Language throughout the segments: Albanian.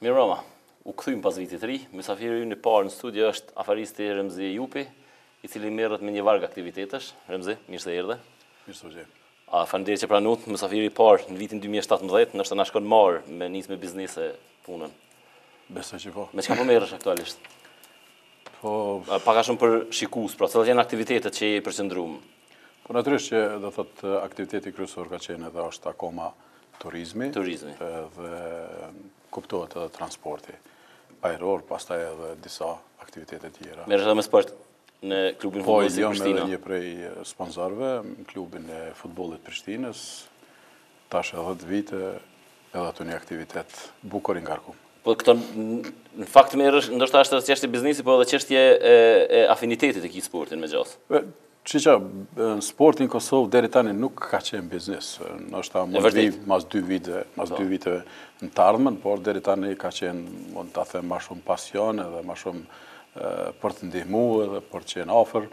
Mirë Roma, u këthym pas vitit të ri, mysafiri ju në parë në studio është afaristi Remzi Jupi, i cili merret me një varg aktivitetesh. Remzi, mirë se erdhe. Mirë se vjen. Faleminderit që pranut, mysafiri i parë në vitin 2017, ndoshta na shkon marr me nis me biznese punën. Besoj që po. Me çka po merresh aktualisht? Po, Pak a shumë për shikues, pra cilat janë aktivitetet që je i përqendruar? po natyrisht që do thotë aktiviteti kryesor ka qenë edhe është akoma turizmi. Turizmi. Dhe kuptohet edhe transporti ajror, pastaj edhe disa aktivitete tjera. Merresh edhe me sport në klubin Po, futbollistik jam Prishtina. edhe një prej sponsorëve në klubin e futbollit Prishtinës. Tash 10 vite edhe aty një aktivitet bukur i ngarkuar. Po këto në fakt merresh, ndoshta është çështje biznesi, po edhe çështje e afinitetit të këtij sportin me gjos. Qiqa, sportin Kosovë deri tani nuk ka qenë biznes. Ndoshta mund të vi mas 2 viteve në të ardhmen, por deri tani ka qenë, mund ta them, më shumë pasion edhe më shumë për të ndihmuar edhe për të qenë afër.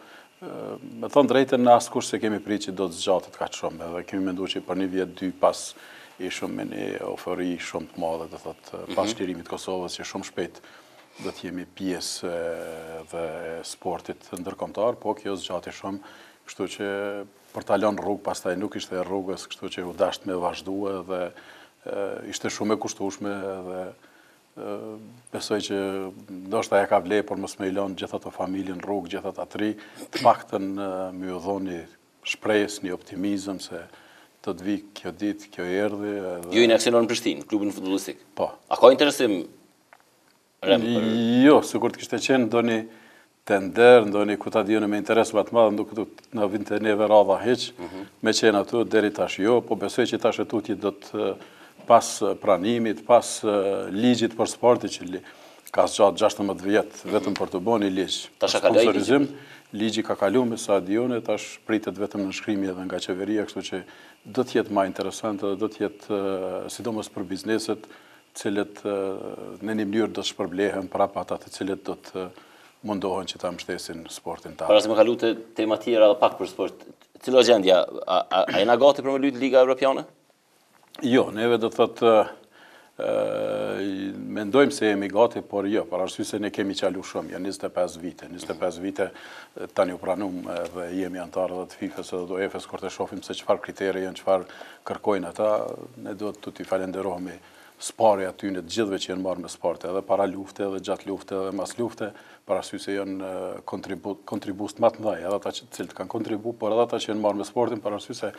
Me thënë drejtën, në askush se kemi prit që do të zgjatet kaq shumë, edhe kemi menduar që për një vjet, 2 pas ishëm me një oferi shumë të madhe, do thotë, pas çlirimit të Kosovës, që shumë shpejt do të jemi pjesë dhe sportit ndërkombëtar, po kjo zgjati shumë, kështu që për ta lënë rrugë pastaj nuk ishte rrugës, kështu që u dasht me vazhdua dhe ishte shumë e kushtueshme dhe besoj që ndoshta ja ka vlerë, por mos më i lënë gjithë ato familjen rrugë, gjithë ata tri, të paktën më u dhoni shpresë, një optimizëm se do të vi kjo ditë, kjo erdhi. Ju jeni aksionar në Prishtinë, klubin futbollistik. Po. A ka interesim? Jo, sikur të kishte qenë ndonjë tender, ndonjë ku ta diun me interes më të madh, nuk do na vinte neve radha hiç. Me qenë aty deri tash jo, po besoj që tash tutje do të pas pranimit, pas ligjit për sportin që ka zgjatë 16 vjet vetëm për të bënë një ligj. Tash ka kaloj ligji ka kaluar me sa diunë, tash pritet vetëm nënshkrimi edhe nga qeveria, kështu që do të jetë më interesante dhe do të jetë sidomos për bizneset, cilët në një mënyrë do të shpërblehen prapa ata të cilët do të mundohen që ta mbështesin sportin ta. Para se më kalu të tema tjera dhe pak për sport, cila gjendja, a jena gati për me luajtë Liga Evropiane? Jo, neve do të thotë mendojmë se jemi gati, por jo, për arsye se ne kemi qalu shumë, janë 25 vite tani u pranum dhe jemi antarë dhe të FIFA-s edhe do UEFA-s, kur të shohim se çfarë kriteri janë, çfarë kërkojnë ata, ne do të t'i falenderohemi spari atyne të gjithëve që janë marrë me sport, edhe para lufte, edhe gjatë lufte, edhe mas lufte, për arsye se janë kontribus më të mëdhenj, edhe ata që cilët kanë kontribu, por edhe ata që janë marrë me sportin, për arsye se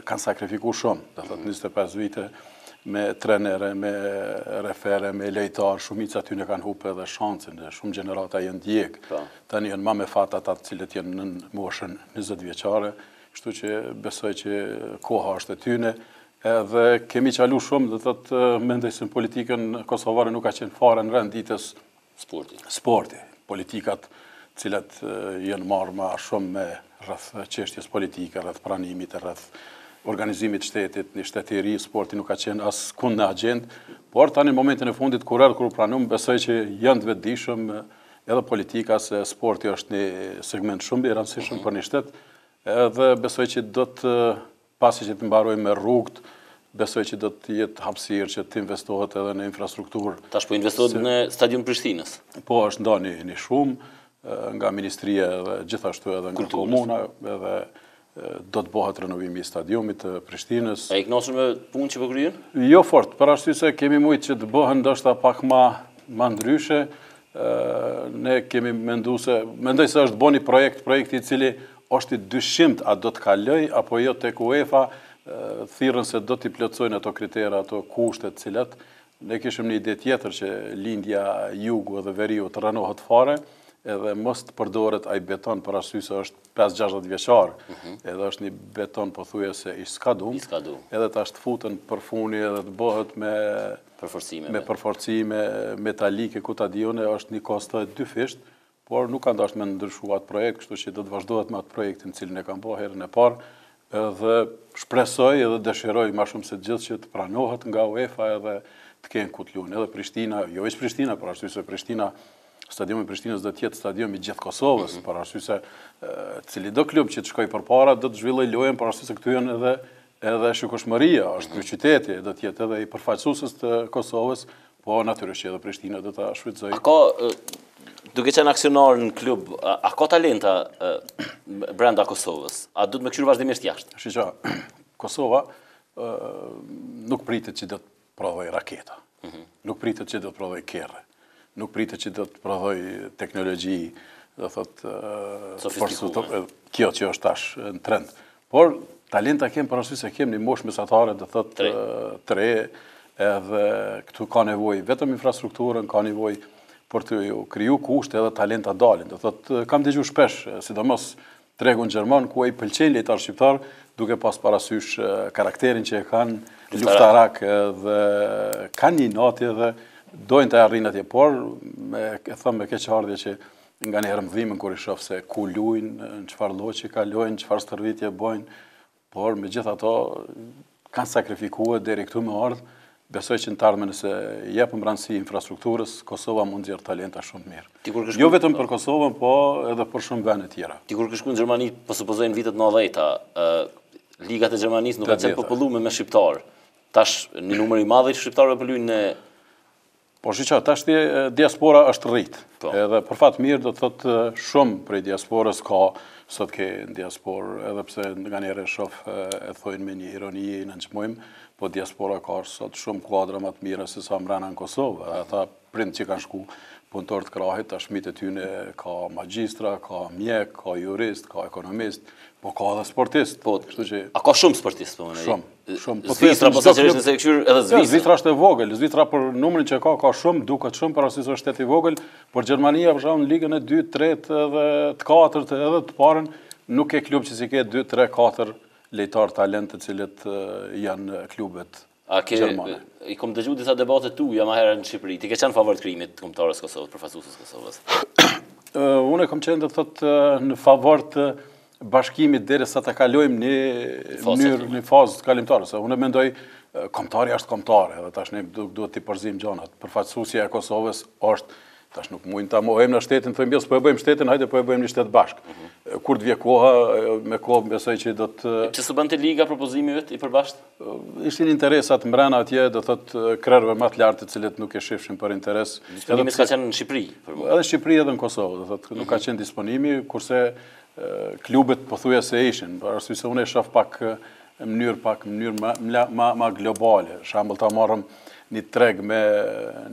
kanë sakrifikuar shumë, do thotë 25 vite me trenere, me refere, me lejtar, shumica aty ne kanë hupe edhe shancin, shumë gjenerata janë djeg. Tani janë më me fat ata të cilët janë në moshën 20 vjeçare, kështu që besoj që koha është e tyne. Edhe kemi qalu shumë, dhe thotë mendoj se në politikën kosovare nuk ka qenë fare në renditës sporti. Politikat cilat janë marrë ma shumë me rreth çështjes politike, rreth pranimit, rreth organizimit shtetit, një shtet i ri, sporti nuk ka qenë as kund në agjendë, por tani në momentin e fundit kur pranum, besoj që janë të vetëdijshëm edhe politika se sporti është një segment shumë i rëndësishëm për një shtet, edhe besoj që do të pasi që të mbarojmë me rrugët, besoj që do të jetë hapësirë që të investohet edhe në infrastrukturë. Tash po investohet në stadium Prishtinës? Po, është ndani një shumë nga ministria dhe gjithashtu edhe nga komuna, edhe do të bëhet renovimi i stadiumit të Prishtinës. A i kënaqur me punë që po kryejnë? Jo fort, për arsye se kemi mujtë që të bëhen ndoshta pak më ndryshe. Ne kemi mendoj se është bën një projekt i cili është i dyshimt a do të kaloj apo jo tek UEFA, thirrën se do t'i plotësojnë ato kritera, ato kushtet cilat ne kishim një ide tjetër që lindja jugu dhe veriu të rënohet fare, edhe mos të përdoret ai beton për arsye se është 5-60 vjeçar, edhe është një beton pothuajse i skadum, edhe tash të futen përfuni edhe të bëhet me përforcime metalike ku ta dione, është një kosto e dyfisht, por nuk ka dashur me ndryshuar atë projekt, kështu që do të vazhdohet me atë projektin cilin e kanë bërë herën e parë, edhe shpresoj edhe dëshiroj më shumë se gjithë që të pranohet nga UEFA edhe të kenë ku të luajnë. Edhe Prishtina, jo veç Prishtina, por arsye se stadiumi i Prishtinës do të jetë stadiumi i gjithë Kosovës, por arsye se cili do klub që të shkojë përpara do të zhvillojë lojën, por arsye se këtu janë edhe shikueshmëria, është ky qyteti, do të jetë edhe i përfaqësuesës të Kosovës, po natyrisht që edhe Prishtina do ta shfrytëzoj. A ka, duke qenë aksionar në klub, a ka talenta brenda Kosovës? A du të me këshirë vazhdimisht jashtë? Shiqa, Kosova nuk pritet që do të prodhoj raketa, nuk pritet që do të prodhoj kerre, nuk pritet që do të prodhoj teknologji, do thotë, kjo që është tash në trend. Por talenta kem për arsye se kem një moshë mesatare, do thotë tre, edhe këtu ka nevojë vetëm infrastrukturën, ka nevojë për të kriju kushte edhe talenta dalin. Do thotë, kam dëgjuar shpesh, sidomos tregun gjerman, ku ai pëlqejnë lojtarë shqiptar, duke pas parasysh karakterin që e kanë luftarak dhe kanë një natë dhe dojnë të arrin atje, por e them me keqardhje që nga një herë më dhimbën kur i shoh se ku luajnë, në çfarë lloçi kalojnë, çfarë stërvitje bojnë, por megjithato kanë sakrifikuar deri këtu me ardh. Besoj që në të ardhmen nëse jepëm rëndësi infrastrukturës, Kosova mund nxjerr talenta shumë mirë. Jo vetëm për Kosovën, po edhe për shumë vende tjera. Ti kur ke shkuar në Gjermani, po supozojnë vitet 90-ta, ligat e Gjermanisë nuk kanë qenë popullume me shqiptar. Tash një numër i madh i shqiptarëve po luajnë në Po shiqa, tash diaspora është rrit. Edhe për fat mirë do të thotë shumë prej diasporës ka sot ke në diasporë, edhe pse nga njerë e shoh e thojnë me një ironi në nënçmojmë, po diaspora ka sot shumë kuadra më të mira se sa mbrana në Kosovë. Ata prind që kanë shku punëtor të krahit, tash mitë e tyne ka magjistra, ka mjek, ka jurist, ka ekonomist, po ka edhe sportist. A ka shumë sportist? Shumë. Zvitra, po sa qërështë nëse e këshyrë edhe Zvitra? Zvitra është e vogël, Zvitra për numrin që ka shumë, duket shumë për arsye se është shteti i vogël, por Gjermania për shembull në ligën e 2, 3 edhe të 4 edhe të parën nuk ke klub që si ke 2, 3, 4 lejtar talent të cilët janë klubet gjermane. I kom dëgju disa debate tuaja më herë në Shqipëri. Ti ke qenë favor të krijimit të kombëtarës Kosovës, përfaqësuesës Kosovës? Unë kam qenë do të thotë në favor të bashkimit derisa ta kalojmë në fazë kalimtare. Unë mendoj kombëtari është kombëtar, edhe tash ne duhet të përzim gjanat. Përfaqësuesja e Kosovës është tash nuk mund ta mohojmë në shtetin, thojmë jo, po e bëjmë shtetin, hajde po e bëjmë një shtet bashk. Kur të vje koha, me kohë besoj që do të Pse s'u bën te liga propozimi vet i përbashkët? Ishin interesat mbrana atje, do thotë krerëve më të lartë të cilët nuk e shifshin për interes. Disponimi s'ka qenë në Shqipëri, edhe në Shqipëri edhe në Kosovë, do thotë nuk ka qenë disponimi, kurse klubet pothuajse ishin, për arsye se unë e shoh pak në mënyrë më globale. Shembull ta marrëm një treg me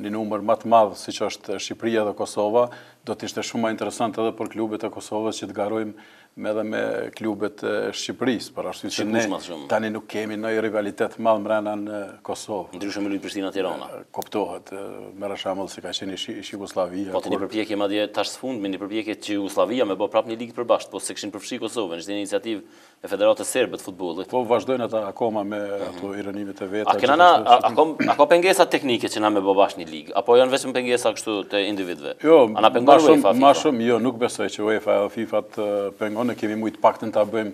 një numër më të madh siç është Shqipëria dhe Kosova, do të ishte shumë më interesant edhe për klubet e Kosovës që të garojmë edhe me klubet e Shqipërisë, për arsye se ne tani nuk kemi ndonjë rivalitet madh brenda në Kosovë. Ndryshe me Prishtina Tirana. Kuptohet, merr shembull si ka qenë Jugosllavia. Po tani përpjekje madje tash sfund me një përpjekje që Jugosllavia me bë prapë një ligë të përbashkët, po se kishin përfshi Kosovën, ishte një iniciativë e Federatës Serbe të futbollit. Po vazhdojnë ata akoma me ato ironimet e veta. A ka pengesa teknike që na me bë bashkë një ligë, apo janë vetëm pengesa kështu të individëve? Jo, ana pengon UEFA. Më shumë jo, nuk besoj që UEFA dhe FIFA të pengon. Ne kemi mujt paktën ta bëjmë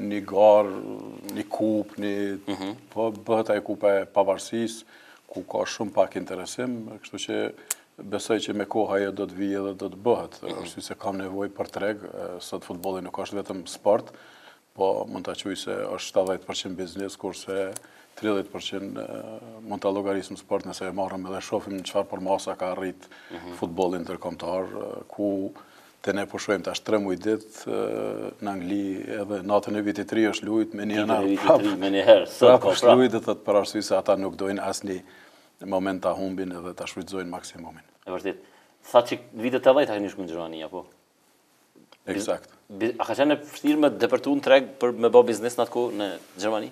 një garë, një kupë, po bëhet ai kupa e pavarësisë, ku ka shumë pak interesim, kështu që besoj që me kohë ajo do të vijë dhe do të bëhet, arsye se kam nevojë për treg, sot futbolli nuk është vetëm sport, po mund ta quaj se është 70% biznes, kurse 30% mund ta llogarisëm sport nëse e marrim edhe shohim në çfarë përmasa ka arrit futbolli ndërkombëtar, ku te ne po shohim tash 3 muaj ditë në Angli edhe natën e vitit 3 është luajt me një anar. Me një herë, sot po pra. Luajt thotë për arsye se ata nuk dojnë asnjë moment ta humbin edhe ta shfrytëzojnë maksimumin. E vërtet. Sa që vitet 80 keni shkuar në Gjermani apo? Eksakt. A ka qenë vështirë me depërtu në treg për me bë biznes në atë kohë në Gjermani?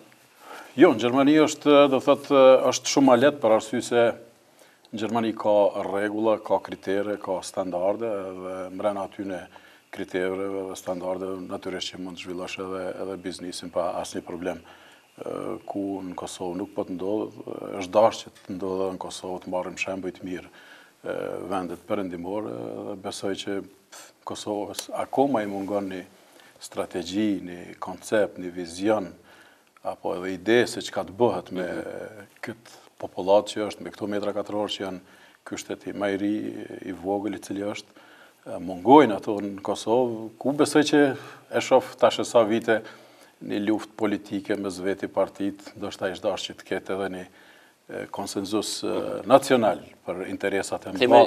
Jo, në Gjermani është, do thotë, është shumë më lehtë për arsye se në Gjermani ka rregulla, ka kritere, ka standarde dhe mbrana atyne kritereve dhe standardeve natyrisht që mund të zhvillosh edhe biznesin pa asnjë problem. Ku në Kosovë nuk po të ndodhë, është dashur që të ndodhë në Kosovë të marrim shembuj të mirë vendet perëndimore dhe besoj që Kosovës akoma i mungon një strategji, një koncept, një vizion apo edhe ide se çka të bëhet me këtë popullat që është me këto metra katror që janë ky shteti më i ri i vogël i cili është mungojnë ato në Kosovë, ku besoj që e shoh tash sa vite një luftë politike mes vetë partit, ndoshta është dashur që të ketë edhe konsenzus nacional për interesat e mëdha.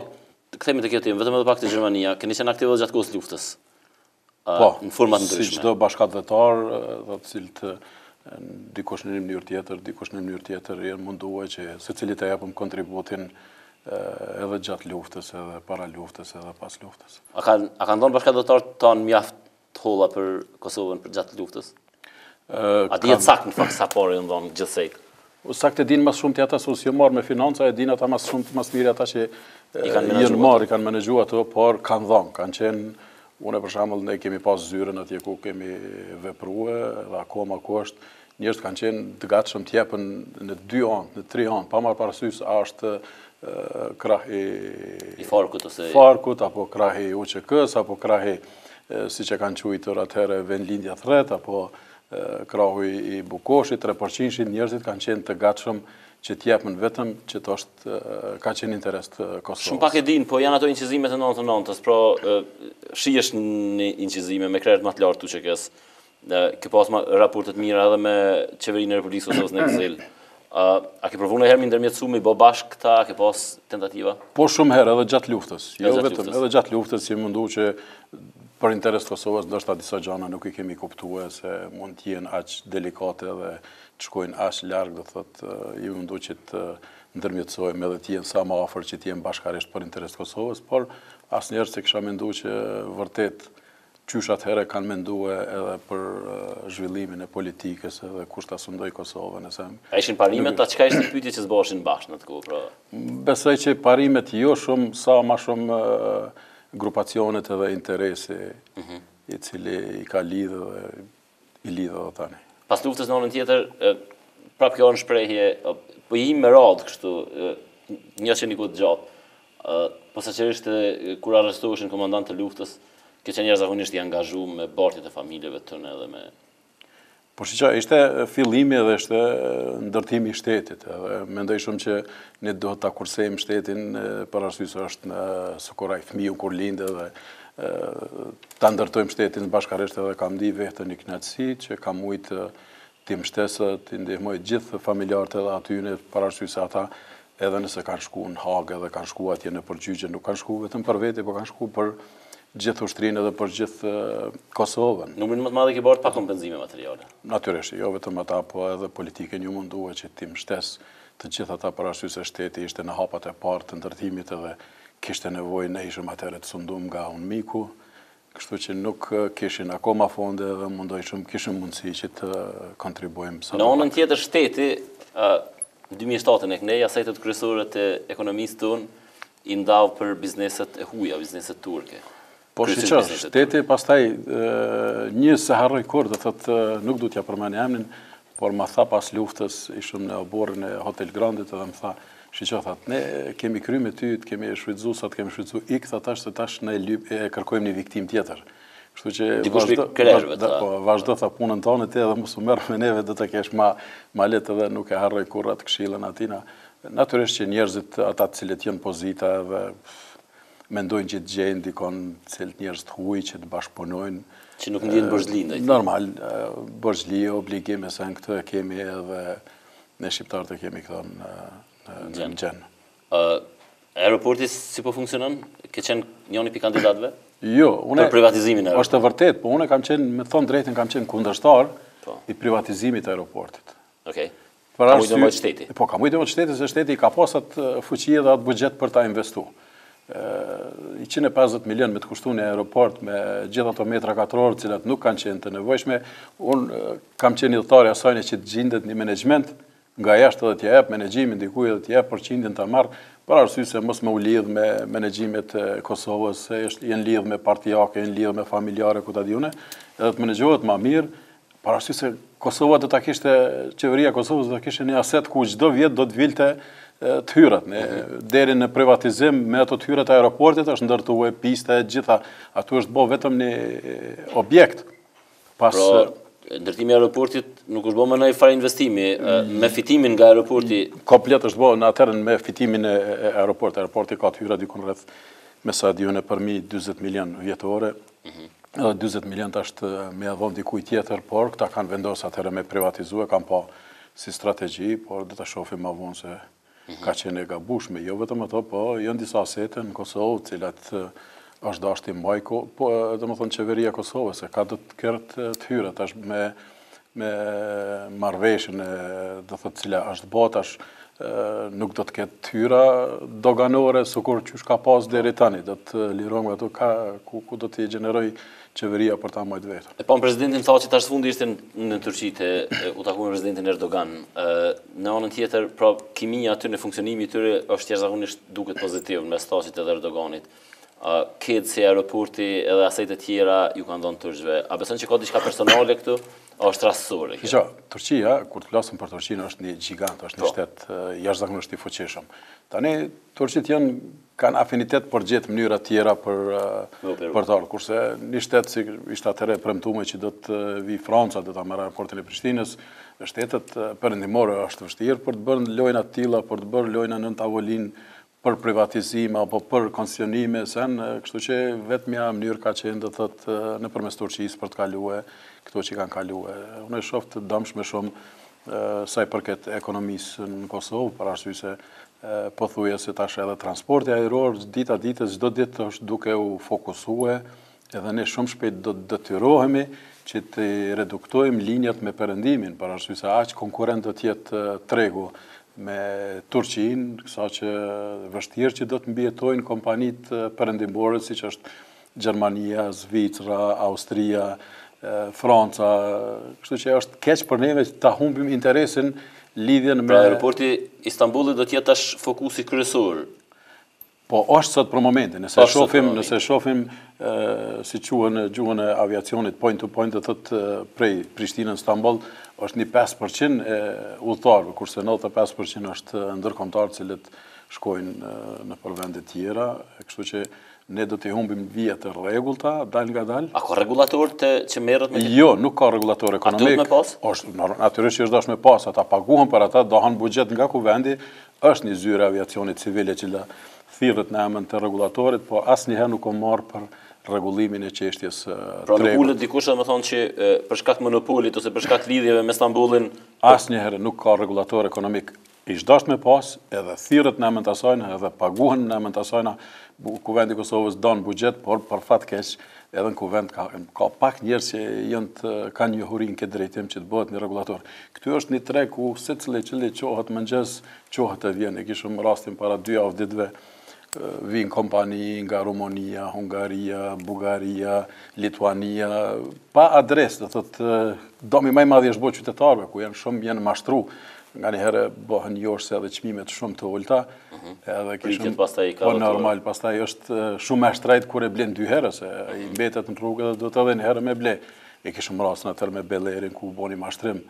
Kthehemi te kjo temë, vetëm edhe pak te Gjermania, keni qenë aktiv gjatë kohës luftës. Po, në forma të ndryshme. Si çdo bashkëdhetar, të cilët dikush në një mënyrë tjetër, dikush në një mënyrë tjetër janë munduar që secili të japim kontributin edhe gjatë luftës, edhe para luftës, edhe pas luftës. A kanë dhënë bashkëdhetarët tanë mjaft të holla për Kosovën për gjatë luftës? A dihet saktë në fakt sa parë janë dhënë gjithsej? Saktë din më shumë ti ata se jo marr me financa, e din ata më shumë më mirë ata që janë marrë, kanë menaxhuar ato, por kanë dhënë, kanë qenë. Unë për shembull ne kemi pas zyrën atje ku kemi vepruar, dhe akoma ku është njerëz kanë qenë të gatshëm të japën në 2 anë, në 3 anë, pa marrë parasysh a është krahi i Farkut apo krahi UÇK-s apo krahi siç e kanë quajtur atëherë vendlindja thret apo krahu i Bukoshit, 3% njerëzit kanë qenë të gatshëm që t'japën vetëm që të është ka qenë interes të Kosovës. Shumë pak e din, po janë ato incizimet e 99-ës, pra shihesh në incizime me krerët më të lartë UÇK-s. Ke pas raportet mira edhe me qeverinë e Republikës Kosovës në Excel. A ke provuar ndonjëherë me ndërmjetësu me bë bashkë këta, ke pas tentativa? Po shumë herë edhe gjatë luftës. Jo vetëm, edhe gjatë luftës që mundu që për interes të Kosovës ndoshta disa gjëra nuk i kemi kuptuar se mund të jenë aq delikate dhe të shkojnë aq larg, do thotë i mundu që të ndërmjetësojmë edhe të jenë sa më afër që të jenë bashkarisht për interes të Kosovës, por asnjëherë se kisha menduar që vërtet qysh atëherë kanë menduar edhe për zhvillimin e politikës edhe kush ta sundoi Kosovën e sem. A ishin parimet, çka ishte pyetja që zboheshin bashkë në atë kohë, pra? Besoj që parimet jo shumë, sa më shumë grupacionet edhe interesi i cili i ka lidhë dhe i lidhë dhe tani. Pas luftës në anën tjetër, prapë kjo në shprehje, po i me radhë kështu, një që një këtë gjatë, posaçërisht kur arrestoheshin komandantë të luftës, kjo që njerëz zakonisht i angazhu me bartjet e familjeve tënë edhe me... Po shiqa, ishte fillimi dhe ishte ndërtimi i shtetit. Mendoj shumë që ne do ta kursejmë shtetin për arsye se është në sukuraj fëmiu kur lindë dhe ta ndërtojmë shtetin bashkërisht edhe kam ndi vetën i kënaqësi që kam mujtë të mbështesë, të ndihmoj gjithë familjarët edhe atyne për arsye se ata edhe nëse kanë shku në Hagë edhe kanë shku atje në përgjigje, nuk kanë shku vetëm për vete, por kanë shku për gjithë ushtrinë edhe për gjithë Kosovën. Numrin më të madh i ke bërë pa kompenzime materiale. Natyrisht, jo vetëm ata, po edhe politikën ju mundua që ti mbështes të gjithë ata për arsye se shteti ishte në hapat e parë të ndërtimit edhe kishte nevojë ne ishim atëherë të sundum nga unë miku, kështu që nuk kishin akoma fonde dhe kishim mundësi që të kontribuojmë. Në anën tjetër shteti, 2007 e kënej, asajtet kryesore të ekonomisë tonë i ndau për bizneset e huaja, bizneset turke. Po shiqo, shteti pastaj një se harroj kur, dhe thëtë nuk du t'ja përmeni emnin, por ma tha pas luftës, ishëm në oborën e Hotel Grandit edhe më tha, shiqo, thëtë, ne kemi kry me ty, kemi shfrytzu, sa të kemi shfrytzu ikë, thëtë tash ne kërkojmë një viktim tjetër. Kështu që vazhdo tha punën tonë ti edhe mos u merr me neve do të kesh ma letë edhe nuk e harroj kur atë këshillën atina. Natyrisht që njerëzit ata të cilët janë pozita edhe mendojnë që të gjejnë dikon cilët njerëz të huaj që të bashkëpunojnë. Që nuk ndjen borxhli ndaj. Normal, borxhli, obligime se në këtë kemi edhe ne shqiptarët e kemi këto në gjën. Aeroporti si po funksionon? Ke qenë njëri pi kandidatëve? Jo, për privatizimin e aeroportit. Është e vërtet, po unë kam qenë, me thonë drejtën, kam qenë kundërshtar i privatizimit të aeroportit. Okej. Ka mujtë më të shteti? Po, ka mujtë më të shteti, se shteti ka pas atë fuqi dhe atë buxhet për ta investu. I 150 milion me të kushtu një aeroport me gjitha ato metra katror, cilat nuk kanë qenë të nevojshme, unë kam qenë idhëtari asajnë që të gjendet një menegjment nga jashtë edhe t'ja jep menegjimin dikuj edhe t'ja jep përqindjen të marrë, për arsye se mos me u lidh me menegjimet e Kosovës, se jenë lidh me partijake, jenë lidh me familjare, ku ta diune, edhe të menegjohet ma mirë, për arsye se Kosova do ta kishte, qeveria Kosovës do ta kishte një aset ku çdo vjet do të vilte të hyrat. Deri në privatizim me ato të hyrat e aeroportit është ndërtuar pista e gjitha, aty është bë vetëm një objekt. Ndërtimi i aeroportit nuk është bërë me ndonjë farë investimi, me fitimin nga aeroporti. Komplet është bërë në atëherën me fitimin e aeroportit. Aeroporti ka të hyra dikun rreth me sa diun e përmi 40 milion vjetore. Edhe 40 milion është me dhon dikujt tjetër, por këta kanë vendosur atëherë me privatizue, kanë pa si strategji, por dhe të shofim ma vonë se ka qenë e gabushme. Jo vetëm ato, po janë disa asete në Kosovë, cilat është dashti mbaj, po dhe më thonë qeveria Kosovës, se ka do të kërët të hyre, tash me marveshën dhe thot cila është botash, nuk do të ketë të hyra doganore, sukur që ka pas deri tani, do të lirojmë ato ku do të gjeneroj qeveria për ta majtë vetën. E pa në presidentin tha që tash fundi ishte në Turqi u taku me presidentin Erdogan. Në anën tjetër, pra kimia aty në funksionimi i tyre është jashtëzakonisht duket pozitiv mes Thaçit edhe Erdoganit. Këtë si aeroporti edhe asajt e tjera ju kanë dhënë turqve. A beson që ka diçka personale këtu? Është rastësore. Turqia, kur të flasim për Turqinë, është një gjigant, është një shtet jashtëzakonisht i fuqishëm. Tani turqit kanë afinitet për gjetë mënyra tjera për të ardhur, kurse një shtet si ishte atëherë premtuar që do të vi Franca, do ta marrë aeroportin e Prishtinës, shtetet perëndimore është vështirë për të bërë lojna të tilla, për të bërë lojna nën tavolinë për privatizime apo për koncesionime, kështu që vetmja mënyrë ka qenë do thotë nëpërmes Turqisë për të kaluar këto që kanë kaluar. Unë e shoh të dëmshme shumë sa i përket ekonomisë në Kosovë, për arsye se pothuajse tash edhe transporti ajror dita ditës çdo ditë është duke u fokusuar, edhe ne shumë shpejt do të detyrohemi që të reduktojmë linjat me perëndimin, për arsye se aq konkurrent do të jetë tregu me Turqinë, sa që vështirë që do të mbijetojnë kompanitë perëndimore siç është Gjermania, Zvicra, Austria, Franca, kështu që është keq për neve që ta humbim interesin lidhjen me... Pra aeroporti Istanbullit do të jetë tash fokusi kryesor. Po është sot për momentin, nëse shohim si quhen në gjuhën e aviacionit point to point, do thotë prej Prishtinën Istanbul është një 5% e udhëtarëve, kurse 95% është ndërkombëtar cilët shkojnë në vende tjera, kështu që ne do të humbim vija të rregullta, dal nga dal. A ka rregullator që merret me këtë? Jo, nuk ka rregullator ekonomik. A duhet me pas? Është natyrisht që është dashur me pas, ata paguhen për ata, do han buxhet nga kuvendi, është një zyrë aviacionit civile që thirrët në emër të rregullatorit, po asnjëherë nuk u marr për rregullimin e çështjes tregut. Pra nuk ulet dikush dhe më thonë që për shkak monopolit ose për shkak lidhjeve me Stambullin... Asnjëherë nuk ka rregullator ekonomik. Ish dashur me pas, edhe thirrët në emër të asajna, edhe paguhen në emër të asajna, kuvendi i Kosovës don buxhet, por për fat keq edhe në kuvend ka pak njerëz që kanë njohurinë këtë drejtim që të bëhet një rregullator. Këtu është një treg ku secili që qohet mëngjes, qohet e vjen. E kishëm rastin para 2 javë ditëve, vinë kompani nga Rumonia, Hungaria, Bugaria, Lituania, pa adresë, do thotë domi më i madh është bërë qytetarëve, ku janë mashtru. Nga një herë bëhen joshse edhe çmimet shumë të ulta, edhe kishëm po normal, pastaj është shumë më shtrejt kur e blen 2 herë, se i mbetet në rrugë dhe do të edhe një herë me ble. E kishëm rastin atëherë me Bellerin ku boni mashtrim.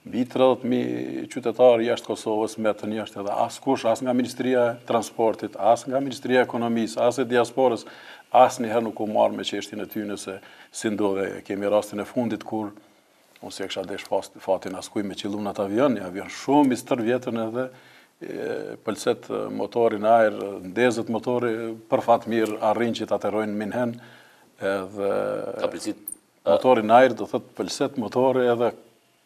Mbi 30.000 qytetarë jashtë Kosovës mbetën jashtë, edhe askush, as nga Ministria e Transportit, as nga Ministria e Ekonomisë, as e diasporës, asnjëherë nuk u marr me çështjen e tyre se si ndodhe. Kemi rastin e fundit kur unë se kisha desh fatin askuj me qillun atë avion, një avion shumë i stërvjetën edhe pëlset motorin ajër, ndezët motori, për fat mirë arrin që të aterojnë minhen, edhe motorin ajër do thëtë pëlset motori edhe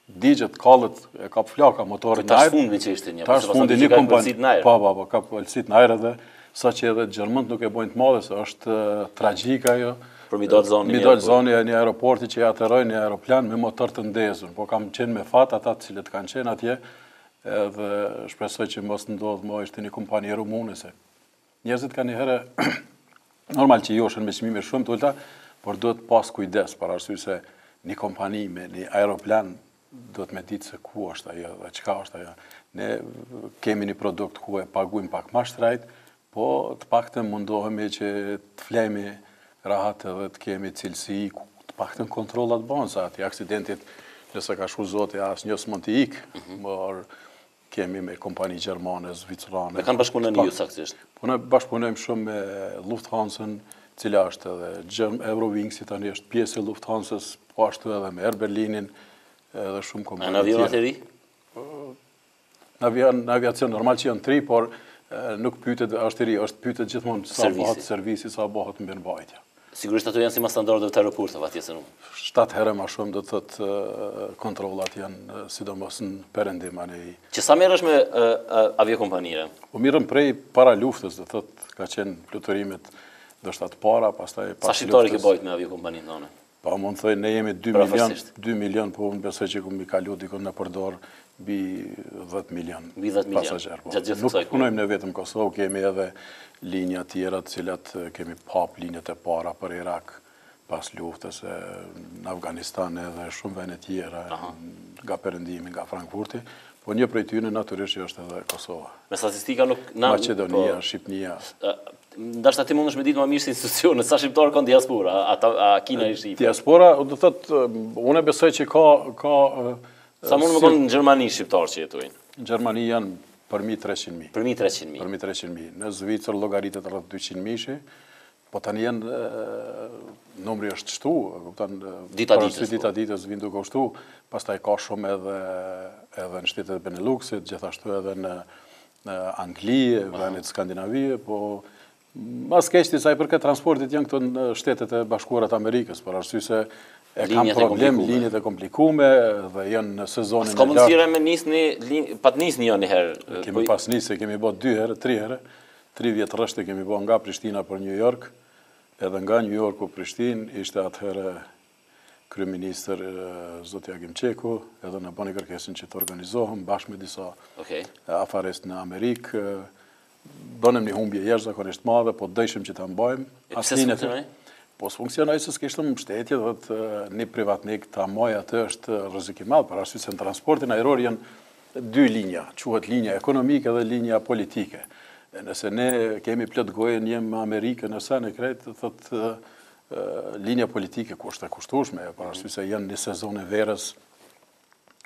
digjet kallët, e kap flaka motorin ajër. Tash fundi që ishte një, tash fundi një kompani, po, ka pëlsit në ajër edhe, sa që edhe Gjermënt nuk e bojnë të madhe, se është tragjika jo, për mi dalë zoni e një aeroporti që i aterojnë një aeroplan me motor të ndezur, po kam qenë me fat ata cilët kanë qenë atje, edhe shpresoj që mos ndodhë më ishte një kompani rumune, se njerëzit ka një herë, normal që joshen me çmime shumë të ulta, por duhet pas kujdes, për arsye se një kompani me një aeroplan duhet me ditë se ku është ajo dhe çka është ajo. Ne kemi një produkt ku e paguajmë pak më shtrejt, po të paktën mundohemi që të flejmë rahat edhe të kemi cilësi, të paktën kontrollat bëhen, sa ati aksidentit, nëse ka shku zoti, asnjë s'mund të ikë, por kemi me kompani gjermane, zvicrane. Me kanë bashkëpunën ju saktësisht? Po ne bashkëpunojmë shumë me Lufthansa-n, cila është edhe Eurowings, tani është pjesë e Lufthansa-s, po ashtu edhe me Air Berlinin, edhe shumë kompani tjera. Në avionat e ri? Në aviacion normal që janë 3, por nuk pyetet është i ri, është pyetet gjithmonë sa bëhet servisi, sa bëhet mirëmbajtja. Sigurisht ato janë si ma standardeve të aeroporteve atje se nuk. 7 herë më shumë do të thotë kontrollat janë sidomos në perëndim anë. Që sa merresh me aviokompanire? Po mirëm prej para luftës, do thotë ka qenë fluturimimet ndoshta të para, pastaj pas luftës. Sa shqiptari ke bajt me aviokompaninë tonë? Po mund të thoj ne jemi 2 milion, po unë besoj që kemi kalu dikon në përdor mbi 10 milion pasagerë. Nuk punojmë ne vetëm Kosovë, kemi edhe linja tjera të cilat kemi pap linjët e para për Irak pas luftës, në Afganistan edhe shumë vende tjera, nga perëndimi, nga Frankfurti, po një prej tyre natyrisht është edhe Kosova. Me statistika nuk... Maqedonia, Shqipnia... Ndashta ti mundesh me ditë më mirë si institucione, sa shqiptarë kanë diaspora, a kina i Shqipë? Diaspora, do thotë, unë besoj që ka... Sa mund më konë në Gjermani shqiptarë që jetojnë? Në Gjermani janë përmi 300.000. Përmi 300.000? Përmi 300.000. Në Zvicër logaritet rreth 200.000, po tani janë, numri është shtu, dita ditës vinë duke shtu, pastaj ka shumë edhe në shtetet Beneluxit, gjithashtu edhe në Angli, vendet Skandinavie, po mas keqti sa i përket transportit janë këto në shtetet e bashkuarat Amerikës, për arsye se e kam problem linjët e komplikume dhe janë në sezonin e lartë. S'ka mundësire me nisni, pat nisni jo një herë? Kemi pas nisë, kemi bo 2 herë, 3 herë, 3 vjetë rështe kemi bo nga Prishtina për New York, edhe nga New York për Prishtinë, ishte atëherë kryeministër Zoti Agim Qeku, edhe në bëni kërkesin që të organizohëm bashkë me disa afarest në Amerikë, bënëm një humbje jashtëzakonisht madhe, po dëshim që ta mbajmë. Pse s'funksionoi? Po s'funksionoi se s'kishtëm mbështetje, dhe një privatnik ta maj atë është rrezik i madh, për arsye se në transportin ajror janë 2 linja, quhet linja ekonomike dhe linja politike. Nëse ne kemi plot gojën jem me Amerikën në sa në krejt, thotë linja politike kushte kushtueshme, për arsye se janë një sezon e verës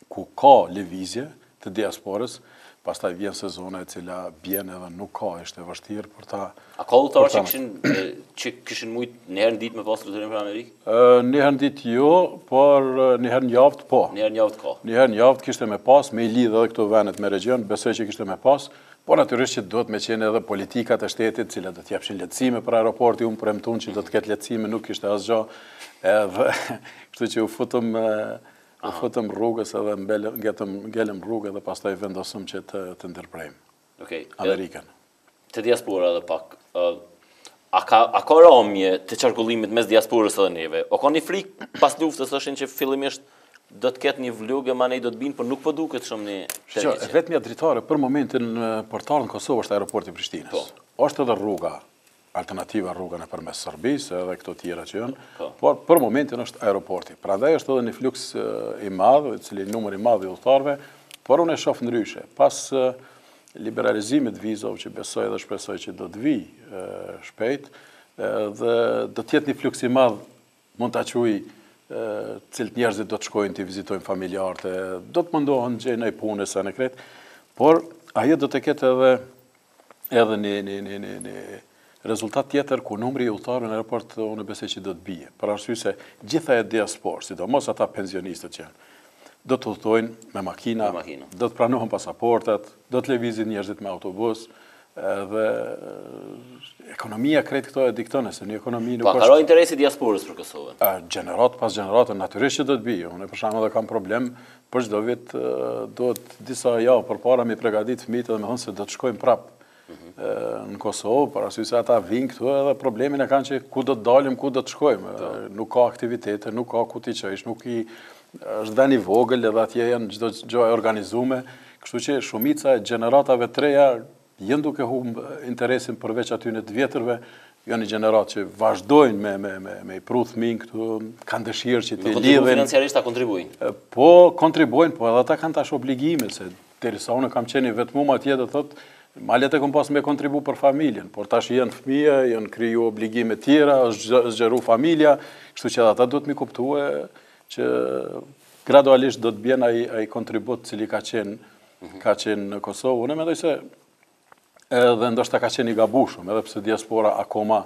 ku ka lëvizje të diasporës, pastaj vjen sezona e cila bjen edhe nuk ka, ishte vështirë për ta... A ka udhëtarë që kishin mujtë njëherë në ditë me pas fluturim për Amerikë? Njëherë në ditë jo, por njëherë në javë po. Njëherë në javë ka? Njëherë në javë kishte me pas, me i lidhë edhe këto venet me region, besoj që kishte me pas, por natyrisht që do të me qenë edhe politikat e shtetit, cilat do t'japshin lehtësime për aeroporti, unë premtun që do të ketë lehtësime, nuk kishte asgjë, edhe kështu që u futëm rrugës edhe ngelëm rrugë edhe pastaj vendosëm që të ndërprejmë Amerikën. Të diaspora edhe pak, a ka ramje të qarkullimit mes diasporës edhe neve? O ka një frikë pas luftës thoshin që fillimisht do të ketë një vlugë, ma nej do të binë, por nuk po duket shumë një tendencë. Vetëmja dritare për momentin për talë në Kosovë është aeroporti Prishtinës. Është edhe rruga, alternativa rruga në përmes Serbisë edhe këto tjera që janë, por për momentin është aeroporti. Prandaj është edhe një fluks i madh, i cili numër i madh i udhëtarëve, por unë e shoh ndryshe. Pas liberalizimit vizave që besoj dhe shpresoj që do të vijë shpejt, dhe do të jetë një fluks i madh, mund ta quaj, cilët njerëzit do të shkojnë të vizitojnë familjarët, do të mundohen të gjejnë punë sa në kret, por ajo do të ketë edhe një rezultat tjetër ku numri i udhëtarëve në aeroport unë besoj që do të bie. Për arsye se gjitha e diasporë, sidomos ata pensionistët që janë, do të udhëtojnë me makina, do të pranohen pasaportat, do të lëvizin njerëzit me autobus, dhe ekonomia krejt këto e diktone, se një ekonomi nuk është... Pa, ka ro interesi diasporës për Kosovën? Gjenerat pas gjeneratën, natyrisht që do të bije. Unë për shembull edhe kam problem, për çdo vit do të disa javë përpara mi përgatit fëmijët dhe me thonë se do të shkojmë prapë në Kosovë, për arsye se ata vinë këtu edhe problemin e kanë që ku do të dalim, ku do të shkojmë. Nuk ka aktivitete, nuk ka ku t'i qesh, nuk i është vend i vogël edhe atje janë çdo gjë e organizuar, kështu që shumica e gjeneratave të reja janë duke humbë interesin përveç atyre të vjetërve, janë një gjenerat që vazhdojnë me i pru fëmijë këtu, kanë dëshirë që t'i lidhen. Financiarisht ta kontribuojnë? Po, kontribuojnë, po edhe ata kanë tash obligime, se derisa unë kam qenë vetëm atje dhe thotë, malet e kom pas me kontribu për familjen, por tash janë fëmijë, janë kriju obligime tjera, është zgjeru familja, kështu që ata duhet mi kuptue që gradualisht do të bjen ai kontribut cili ka qenë në Kosovë. Unë mendoj se edhe ndoshta ka qenë i gabushëm, edhe pse diaspora akoma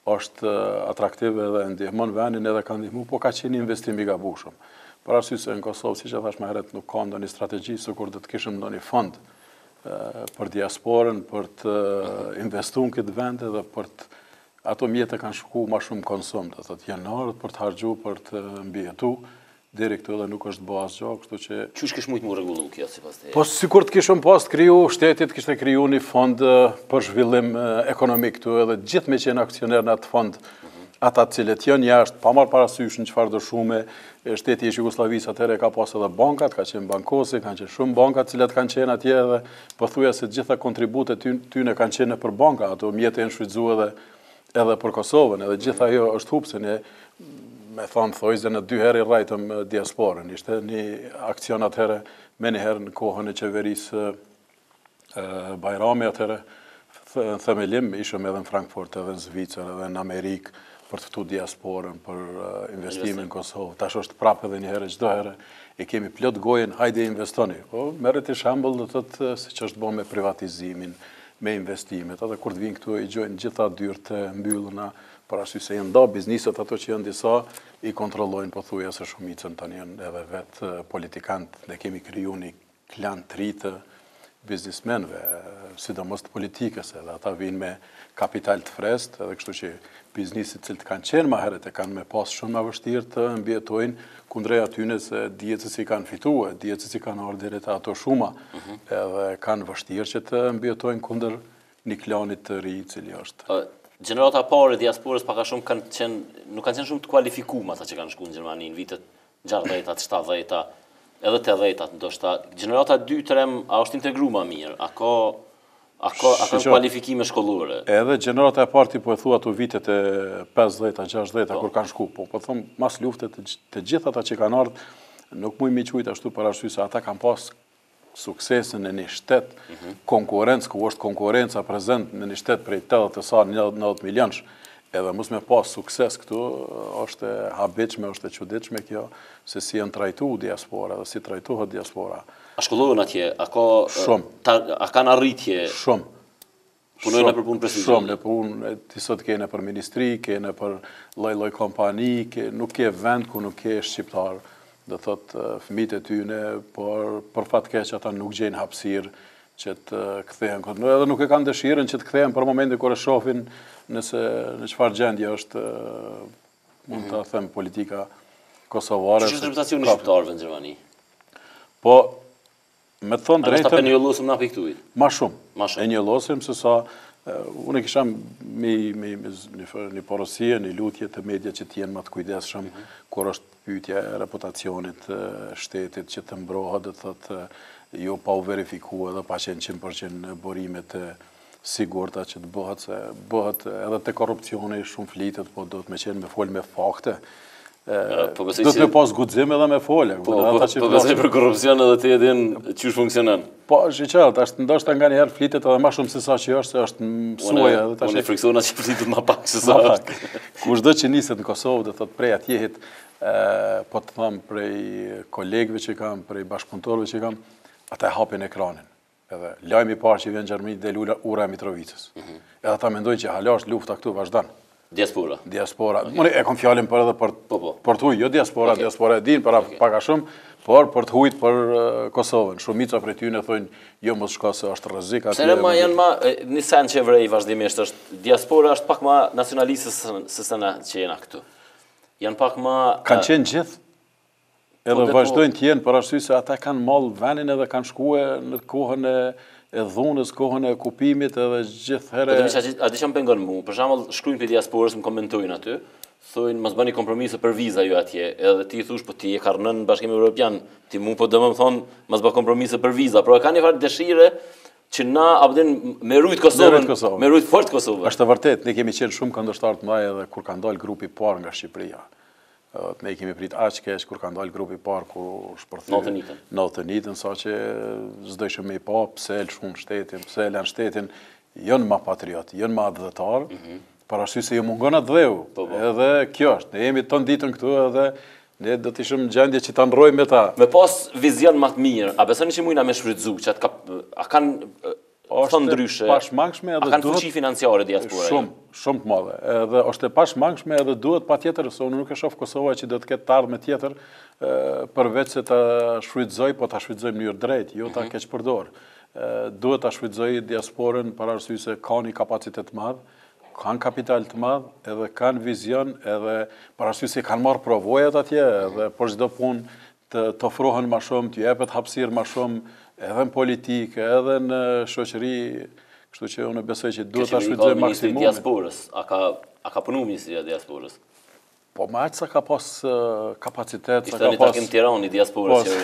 është atraktive dhe ndihmon vendin edhe ka ndihmu, po ka qenë investim i gabushëm. Për arsye se në Kosovë, siç e thash më herët, nuk ka ndonjë strategji sikur do të kishim ndonjë fond për diasporën, për të investuar në këtë vend dhe për të ato mjete kanë shku ma shumë konsum, do thotë janë ardhur për të harxhu, për të mbijetu, deri këtu dhe nuk është bë asgjë, kështu që Qysh kish mujt mu rregullu kjo sipas teje? po sikur të kishëm pas kriju shtetit, kishte kriju një fond për zhvillim ekonomik këtu, edhe gjithë me qenë aksioner në atë fond, ata cilët janë jashtë, pa marrë parasysh në çfarë dëshume, shteti i Jugosllavisë atëherë ka pas edhe bankat, ka qenë bankosi, kanë qenë shumë bankat cilat kanë qenë atje edhe pothuajse të gjitha kontributet tyne kanë qenë për banka, ato mjete janë shfrytzuar edhe për Kosovën, edhe gjithë ajo është hupse ne me thonë thojzë në 2 herë i rajtëm diasporën. Ishte një akcion atëherë me njëherë në kohën e qeverisë Bajrami atëherë, në themelim, ishëm edhe në Frankfurt, edhe në Zvicër, edhe në Amerikë, për të ftu diasporën, për investimin në Kosovë. Tash është prapë edhe një herë, çdo herë, e kemi plot gojen, hajde investoni. Po, merret i shembull, do thotë se që është bën me privatizimin, me investimet, edhe kur të vinë këtu i gjojnë gjitha dyert e mbylluna, për arsye se janë nda bizniset ato që janë disa i kontrollojnë pothuajse shumicën tani janë edhe vetë politikantë, ne kemi kriju një klan të ri të biznismenëve, sidomos të politikës, edhe ata vinë me kapital të freskët, edhe kështu që bizniset cilët kanë qenë më herët e kanë me pas shumë më vështirë të mbijetojnë kundrej atyne se dihet se si kanë fituar, dihet se si kanë ardhur deri te ato shuma, edhe kanë vështirë që të mbijetojnë kundër një klanit të ri i cili është. Gjenerata parë e diasporës pak a shumë nuk kanë qenë shumë të kualifikuar ata që kanë shkuar në Gjermani në vitet 60-tat, 70-tat, edhe 80-tat ndoshta. Gjenerata 2-3 a është integruar më mirë? A ka kualifikime shkollore? Edhe gjenerata e parë po e thua ato vitet e 50-ta, 60-ta kur kanë shku, po them mas lufte të gjithë ata që kanë ardhur, nuk mund mi quajt ashtu për arsye se ata kanë pas suksesin në një shtet, konkurencë, ku është konkurenca prezent në një shtet prej 80 milionësh, edhe mos me pas sukses këtu, është e habitshme, është e çuditshme kjo, se si janë trajtu diaspora, dhe si trajtohet diaspora. A shkollohen atje? A kanë arritje? Shumë. Punojnë për punë prestigjioze? Shumë, në punë, ti sot kene për ministri, kene për lloj kompani, nuk ke vend ku nuk ke shqiptar. Do thot fëmijët e tyne, por për fat keq ata nuk gjejnë hapësirë që të kthehen këtu. Edhe nuk e kanë dëshirën që të kthehen për momentin kur e shohin nëse në çfarë gjendje është, mund ta them, politika kosovare. Ç'është reputacioni i shqiptarëve në Gjermani? Po, me të thonë drejtën, ta penjollosim na piktuit. Ma shumë. E njollosim se sa unë kisha një porosie, një lutje të media që t'jenë më të kujdesshëm kur është pyetja e reputacionit shtetit që të mbrohet, dhe thotë jo pa u verifikuar dhe pa qenë 100% burimet e sigurta që të bëhet, se bëhet edhe te korrupsioni shumë flitet, po do të me qenë me fol me fakte. Do të me pas guxim edhe me folja. Po besoj për korrupsion edhe ti e din çish funksionon. Po, është qartë, është ndoshta nganjëherë flitet edhe më shumë se sa që është, se është mësuaj edhe tash. Unë friksona që flitet më pak se sa është. Kushdo që niset në Kosovë, do thotë prej atjehit, po të them prej kolegëve që kam, prej bashkëpunëtorëve që kam, ata e hapin ekranin. Edhe lajmi i parë që vjen në Gjermani del ura e Mitrovicës. Edhe ata mendojnë që hala është lufta këtu vazhdon. Diaspora. Unë e kam fjalën për edhe për të huj, jo diaspora e din për pak a shumë, por për të hujt për Kosovën. Shumica prej tyre thonë jo mos shko se është rrezik aty. Se ma janë një sen që vrej vazhdimisht është diaspora është pak më nacionaliste se sa na që jena këtu. Janë pak më kanë qenë gjithë. Edhe vazhdojnë të jenë për arsye se ata kanë mall vendin edhe kanë shkuar në kohën e dhunës, kohën e okupimit edhe gjithherë. A di çam pengon mua? Për shembull, shkruajnë për diasporës, më komentojnë aty, thonë mos bëni kompromise për viza ju atje. Edhe ti thosh po ti e ka rënë në Bashkimin Evropian, ti mu po domethënë thonë mos bë kompromise për viza, por kanë një farë dëshire që na abdin me rujt Kosovën, me rujt fort Kosovën. Është vërtet, ne kemi qenë shumë këndvështar të mëdha edhe kur ka dalë grupi i parë nga Shqipëria. Ne kemi prit aq keq kur ka dalë grupi i parë ku shpërthyer Notënitën, saqë s'do ishim me pa pse lëshun shtetin, pse lan shtetin, janë më patriot, janë më adhëtar, për arsye se ju mungon atë dheu. Edhe kjo është, ne jemi ton ditën këtu edhe ne do të ishim në gjendje që ta ndrojmë me ta. Me pas vizion më të mirë, a besoni që mujna me shfrytzu, që a kanë thonë ndryshe, pashmangshme edhe a kanë fuqi financiare diaspora? Shumë të madhe. Edhe është e pashmangshme edhe duhet patjetër, se unë nuk e shoh Kosova që do të ketë ardhmë tjetër përveç se ta shfrytëzoj, po ta shfrytëzoj në mënyrë drejt, jo ta keq përdor. Duhet ta shfrytëzoj diasporën për arsye se ka një kapacitet të madh, kanë kapital të madh, edhe kanë vizion, edhe parasysh se kanë marrë provojat atje, edhe për çdo punë të ofrohen më shumë, të jepet hapësirë më shumë, edhe në politikë, edhe në shoqëri, kështu që unë besoj që duhet ta shfrytëzojmë maksimumin. Diasporës, a ka punu Ministria e Diasporës? Po ma aq sa ka pas kapacitet, sa ka pas... Ishtë një takim Tirani, diasporës që...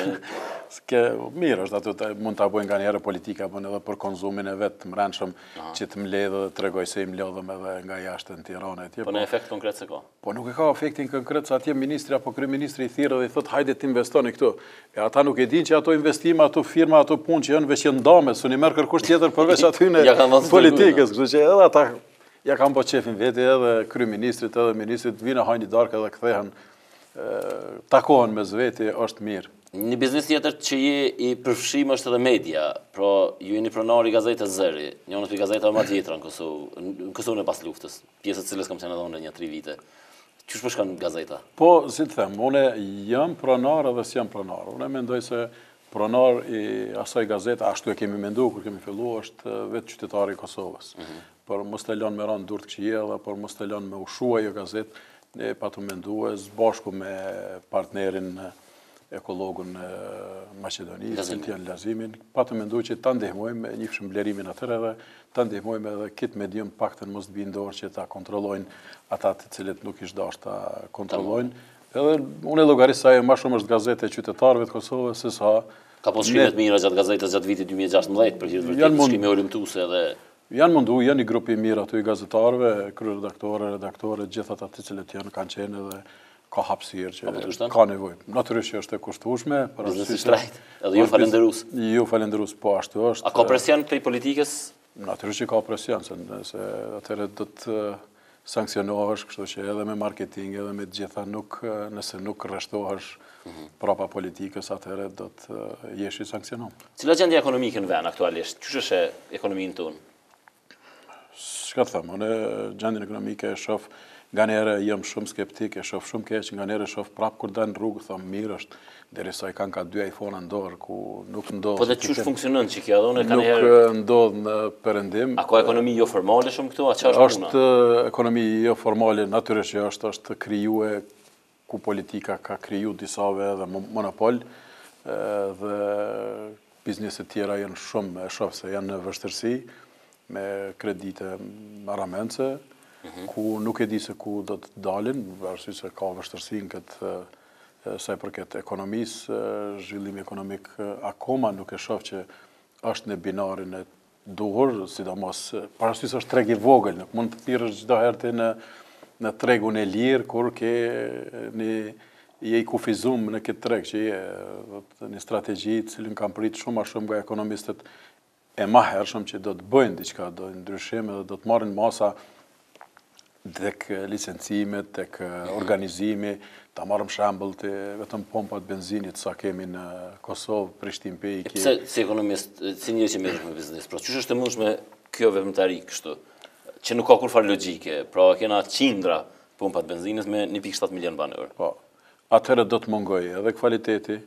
Mirë është aty, mund të abojnë nga njerë politika, bën edhe për konzumin e vetë të mrenshëm, që të mledhë dhe të regoj se i mledhëm edhe nga jashtë në Tiranë. Po në efekt konkret se ka? Po nuk e ka efektin konkret, sa atje ministri apo kryeministri i thirrë dhe i thot hajde të investoni këtu. E ata nuk e din që ato investime, ato firma, ato punë që janë veç ndame, s'u merr kërkush tjetër përveç aty në politikës, kështu që edhe ata ja kam po qefin veti edhe kryeministrit edhe ministrit vinë hajnë një darkë edhe kthehen takohen me zveti është mirë. Një biznes tjetër që je i përfshim është edhe media, pra ju jeni pronar i gazetës Zëri, një në të gazeta më tjetra në Kosovë në pas luftës, pjesët cilës kam qenë edhe unë një 3 vite. Qysh po shkon gazeta? Po, si të them, unë jam pronar edhe s'jam pronar. Unë mendoj se pronar i asaj gazete, ashtu e kemi menduar kur kemi filluar, është vetë qytetari i Kosovës. Por mos të lënë me rënë dur të këshilla, por mos të lënë me ushua jo gazetë, ne patu menduar bashku me partnerin ekologun e Maqedonisë, Siltian Lazimin, patu menduar që ta ndihmojmë një shëmblerimin atër edhe ta ndihmojmë edhe kitë medium paktën mos të binë dorë që ta kontrollojnë ata të cilët nuk ishtë dashur ta kontrollojnë. Edhe unë e llogaris sa më shumë është gazete e qytetarëve të Kosovës se sa ka pas shkrimet mira gjatë gazetës gjatë vitit 2016 për hir të vërtetë shkrimi orimtuese edhe janë mundu, janë një grup i mirë aty i gazetarëve, kryeredaktore, redaktore, gjithat aty cilët kanë qenë edhe ka hapësirë që ka nevojë. Natyrisht që është e kushtueshme, biznes i shtrejt, edhe ju falenderus. Ju falenderus, po ashtu është. A ka presion këtej politikës? Natyrisht që ka presion, se atëherë do të sankcionohesh, kështu që edhe me marketing, edhe me gjitha nëse nuk rreshtohesh prapa politikës, atëherë do të jesh i sankcionuar. Cila gjendje ekonomike në vend aktualisht? Ç'është është ekonominë tonë? Çka të them, unë gjendjen ekonomike e shoh nga njëherë jam shumë skeptik, e shoh shumë keq, nga njëherë shoh prap kur dal në rrugë them mirë është, derisa i kanë ka 2 iPhone në dorë ku nuk ndodh. Po dhe ç'është funksionon që kjo edhe unë kanë herë nuk ndodh në perëndim. A ka ekonomi jo formale shumë këtu, a ç'është puna? Është ekonomi jo formale, natyrisht që është krijuar ku politika ka kriju disave edhe monopol dhe bizneset tjera janë shumë, e shoh se janë në vështirësi me kredite marramendse, ku nuk e di se ku do të dalin, arsye se ka vështirësi në këtë sa i përket ekonomisë, zhvillimi ekonomik akoma nuk e shoh që është në binarin e duhur, sidomos parasysh është treg i vogël, nuk mund të thirrësh çdo herë ti në tregun e lirë, kur je i kufizum në këtë treg, që je një strategji cilën kam prit shumë a shumë nga ekonomistët e mahershëm që do të bëjnë diçka, do të ndryshime dhe do të marrin masa tek licencimet, tek organizimi, ta marrëm shembull të vetëm pompat benzinit sa kemi në Kosovë, Prishtinë Pejki. Pse si ekonomist, si njëri që merret me biznes, pra ç'është është e mundshme kjo veprimtari kështu, që nuk ka kurfar logjike, pra kena qindra pompat benzinit me 1.7 milion banor. Po. Atëherë do të mungojë edhe kvaliteti,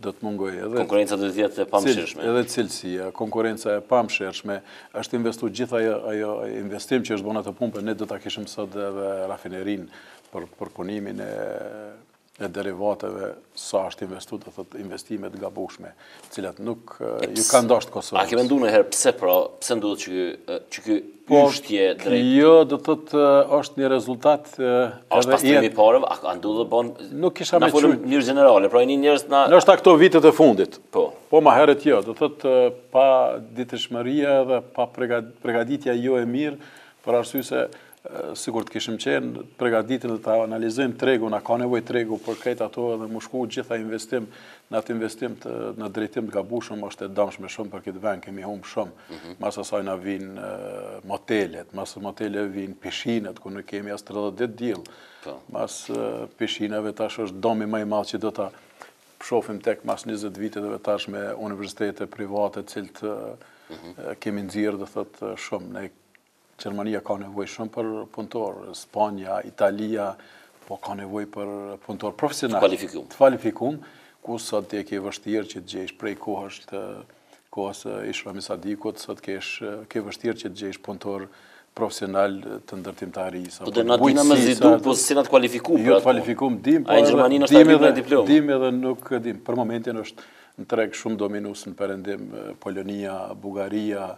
do të mungojë edhe konkurenca do të jetë e pamshirshme. Edhe cilësia, konkurenca e pamshirshme, është investuar gjithë ajo investim që është bënë atë pumpë, ne do ta kishim sot edhe rafinerin për punimin e derivateve, sa është investuar, do thotë investimet gabueshme, të cilat nuk ju kanë dashur Kosovës. A ke menduar ndonjëherë pse ndodhet që ky pushtje drejt? Jo, do thotë është një rezultat edhe pastrimi i parëve, a ndodhet bon? Nuk kisha me qenë në mënyrë gjenerale, pra një njerëz na ndoshta këto vitet e fundit. Po më herët jo, do thotë pa ditëshmëria dhe pa përgatitja jo e mirë, për arsye se sikur të kishim qenë përgatitur dhe ta analizojmë tregun, a ka nevojë tregu për këtë ato edhe më shku gjitha investim, në atë investim në drejtim të gabueshëm është e dëmshme shumë për këtë vend, kemi humb shumë. Mas asaj na vinë motelet, mas moteleve vinë pishinat ku ne kemi as 38 diell. Mas pishinave tash është dëmi më i madh që do ta shohim tek mas 20 viteve tash me universitete private të cilët kemi nxjerrë do thotë shumë. Ne Gjermania ka nevojë shumë për punëtor, Spanja, Italia, po ka nevojë për punëtor profesional, të kvalifikuar, ku sot e ke vështirë që të gjesh prej kohës Ish Rami Sadikut, sot ke vështirë që të gjesh punëtor profesional të ndërtimtarisë. Po dhe na dina me zidu, po si na të kualifikum për atë. Jo atë. të kualifikum dim, A i Gjermani në shtatim në diplomë. Dim edhe nuk dim. Për momentin është në treg shumë dominus në perëndim Polonia, Bugaria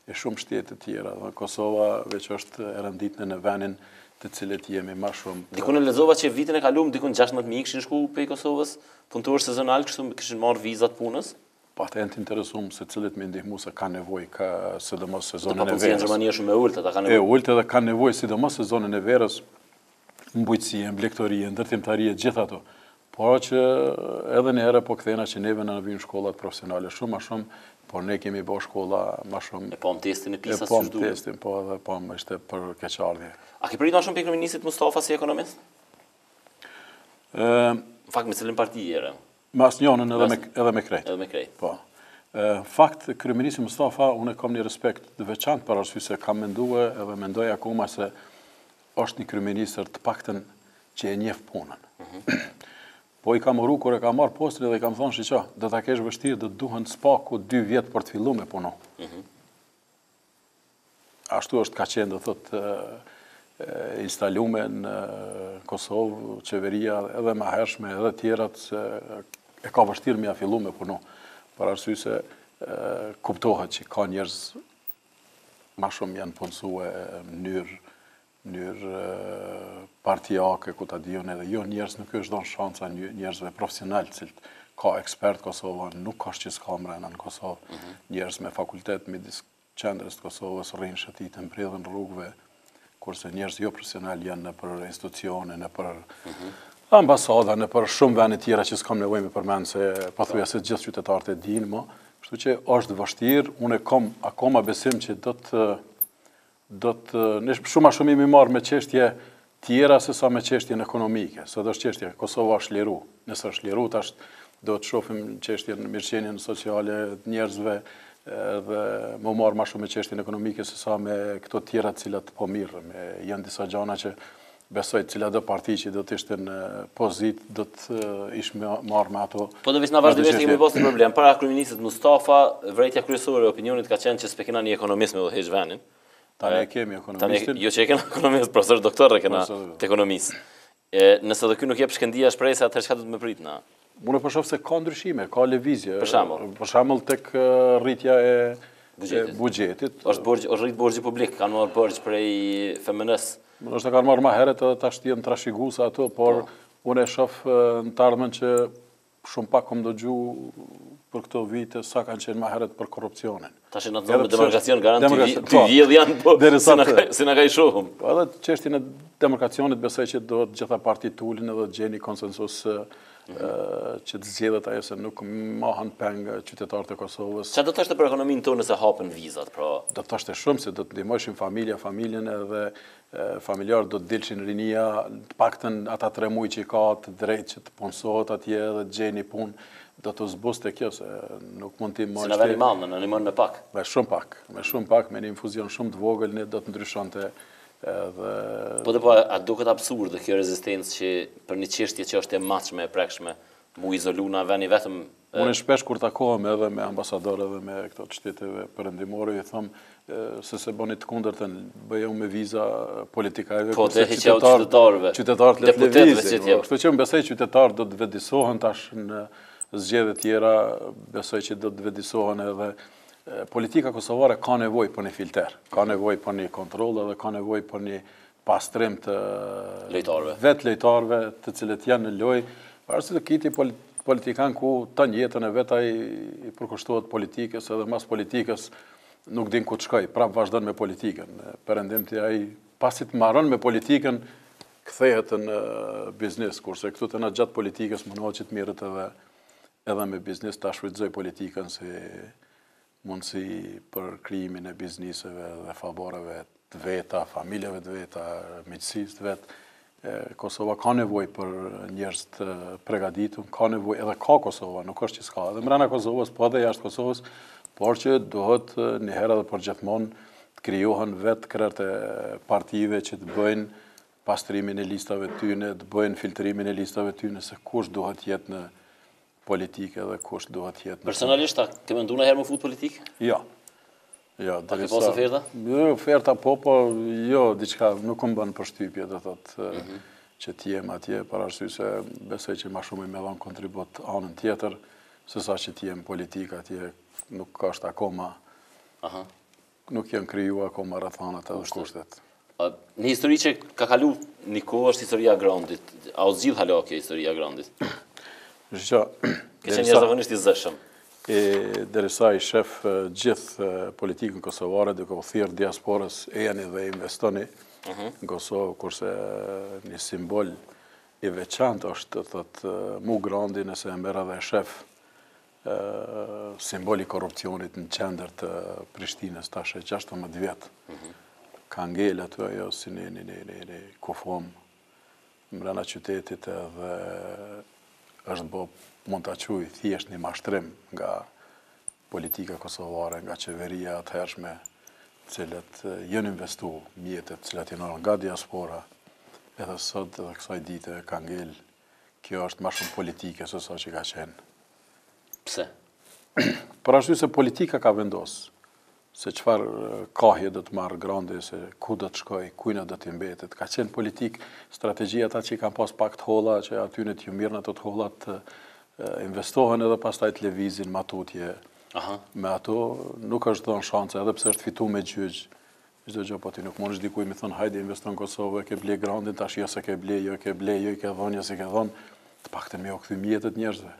e shumë shtete tjera. Kosova veç është e rënditën në vendin të cilët jemi më shumë. Dikun e lexova që vitin e kaluar dikun 16.000 kishin shku pe Kosovës, punëtorë sezonal, kështu kishin marrë vizat punës. Patent interesum se cilët me ndihmu se ka nevojë ka sidomos sezonin e Papunësia në verës. Gjermani është shumë e ulët, ata kanë nevojë. E ulët edhe kanë nevojë sidomos sezonin e verës, mbujtësie, mblektorie, ndërtimtarie, gjithë ato. Por që edhe në herë po kthena që neve na vijnë shkollat profesionale shumë më shumë, por ne kemi bërë shkolla më shumë. E pam testin e PISA si duhet. E pam testin, po edhe pam ishte për keqardhje. A ke pritur shumë kryeministit Mustafa si ekonomist? Në fakt me cilin parti jere? Me asnjënin edhe me krejt. Edhe me krejt. Po. Fakt, kryeministri Mustafa, unë kam një respekt të veçantë për arsye se kam menduar edhe mendoj akoma se është një kryeministër të paktën që e njeh punën. Po i kam urru kur e kam marrë postin dhe i kam thonë shiqa, do ta kesh vështirë, do të duhen spaku 2 vjet për të filluar me punu. Ashtu është ka qenë, do thotë, instalume në Kosovë, qeveria edhe më hershme edhe tjerat se e ka vështirë me ja fillu me punu. Për arsye se kuptohet që ka njerëz ma shumë janë punësue në mënyrë partijake, ku ta dijon edhe jo njerëz nuk është don shanca njerëzve profesional, cilët ka ekspert Kosova, nuk ka që s'ka mrena në Kosovë. Njerëz me fakultet midis qendrës të Kosovës rrinë shëtitën, mbredhen rrugëve, kurse njerëz jo profesional janë në për institucione, në për ambasada, në për shumë vende tjera që s'kam nevojë me përmend se pothuajse gjithë qytetarët e dinë më, kështu që është vështirë, unë kam akoma besim që ne shumë më shumë jemi marrë me çështje tjera se sa me çështjen ekonomike. Sot është çështja Kosova është liru. Nëse është liru tash do të shohim çështjen e mirëqenien sociale të njerëzve dhe më marrë më shumë me çështjen ekonomike se sa me këto tjera të cilat po mirë. Janë disa gjëra që besoj cila do parti që do të ishte në pozit, do të ishte marrë me ato. Po do na vazhdimisht kemi pasur problem. Para kryeministit Mustafa, vërejtja kryesore e opinionit ka qenë që s'pe kena një ekonomist me udhëheq vendin. Tani e kemi ekonomistin. Jo që e kena ekonomist, profesor doktor e kena të ekonomist. Nëse do ky nuk jep shkëndija shpresë, atëherë çka do të më prit na? Unë po shoh se ka ndryshime, ka lëvizje. Për shembull tek rritja e buxhetit. Është rrit borxhi publik, kanë marrë borxh prej FMN-s. Është kanë marrë më herët edhe tash janë trashëguesa ato, por unë e shoh në të ardhmen që shumë pak kam dëgju për këto vite sa kanë qenë më herët për korrupsionin. Tash në zonë demarkacion garanti ty vjedh janë po si na ka i shohëm. Edhe çështjen e demarkacionit besoj që do të gjitha partitë ulin edhe të gjeni konsensus që të zgjedhet ajo se nuk mohan peng qytetarët e Kosovës. Çfarë do të thoshte për ekonominë tonë nëse hapen vizat, pra? Do të thoshte shumë se do të ndihmojshin familjen edhe familjarët do të dilshin rinia, të paktën ata 3 muaj që ka të drejtë që të punësohet atje dhe të gjeni punë, do të zbuste kjo se nuk mund të Si na vjen mall, na ndihmon me pak. Me shumë pak, me një infuzion shumë të vogël ne do të ndryshonte edhe. Po dhe po a duket absurde kjo rezistencë që për një çështje që është e matshme, e prekshme, mu izolu na veni vetëm. Unë shpesh kur takohem edhe me ambasadorë edhe me këto shteteve perëndimore i them se bëni të kundërtën, bëjmë me viza politikave, po të heqja qytetarëve, deputetëve. Kështu që besoj qytetarët do të vëdësohen tash në zgjedhje tjera, besoj që do të vëdësohen edhe politika kosovare ka nevojë për një filter, ka nevojë për një kontroll edhe ka nevojë për një pastrim të lojtarëve të cilët janë në lojë, pavarësisht të kiti politikan ku tani jetën e vet ai i përkushtohet politikës edhe mas politikës nuk din ku të shkoj, prap vazhdon me politikën. Perëndim ti ai pasi të marron me politikën kthehet në biznes, kurse këtu të na gjatë politikës mundohet që të mirët edhe me biznes ta shfrytëzoj politikën si mundësi për krijimin e bizneseve dhe favoreve të veta, familjeve të veta, miqësisë të vetë. Kosova ka nevojë për njerëz të përgatitur, ka nevojë edhe ka Kosova, nuk është që s'ka. Edhe brenda Kosovës, po edhe jashtë Kosovës, por që duhet një herë edhe për gjithmonë të krijohen vetë krerët e partive që të bëjnë pastrimin e listave tyne, të bëjnë filtrimin e listave tyne, se kush duhet jetë në politikë dhe kush duhet jetë në... Personalisht, ke menduar herë më fut politikë? Jo. Jo, A ke pas oferta? Jo, oferta po jo, diçka nuk më bën përshtypje, do thotë që t'jem atje, për arsye se besoj që ma shumë me dhënë kontribut anën tjetër, se sa që t'jem politik atje nuk është akoma, nuk janë kriju akoma rrethanat edhe kushtet. Në histori që ka kalu një kohë është historia Grandit. A u zgjidh hala kjo historia Grandit? Shqa, Ke qenë jashtëzakonisht i zëshëm. Derisa i shef gjithë politikën kosovare duke u thirrë diasporës ejani dhe investoni në Kosovë, kurse një simbol i veçantë është thotë mu Grandi nëse e merr edhe shef simboli korrupsionit në qendër të Prishtinës tash e 16 vjet. Ka ngel aty ajo si një kufom mbrana qytetit edhe është mund ta quaj thjesht një mashtrim nga politika kosovare, nga qeveria atëhershme, cilët janë investu mjetet, cilat janë nga diaspora, edhe sot edhe kësaj dite ka ngel, kjo është ma shumë politike se sa që ka qenë. Pse? Për arsye se politika ka vendosë se çfarë kahje do të marrë Grandi, se ku do të shkoj, kujna do të mbetet. Ka qenë politik, strategjia ata që i kanë pas pak të holla, që aty në t'ju mirën ato të hollat investohen edhe pastaj të lëvizin matutje. Me ato nuk është dhënë shanse, edhe pse është fitu me gjyq. Çdo gjë po ti nuk mundesh dikuj më thon hajde investon në Kosovë, ke ble Grandin tash jo se ke ble, jo ke ble, jo i ke dhënë, jo se ke dhënë, të paktën më u kthy mjetet njerëzve.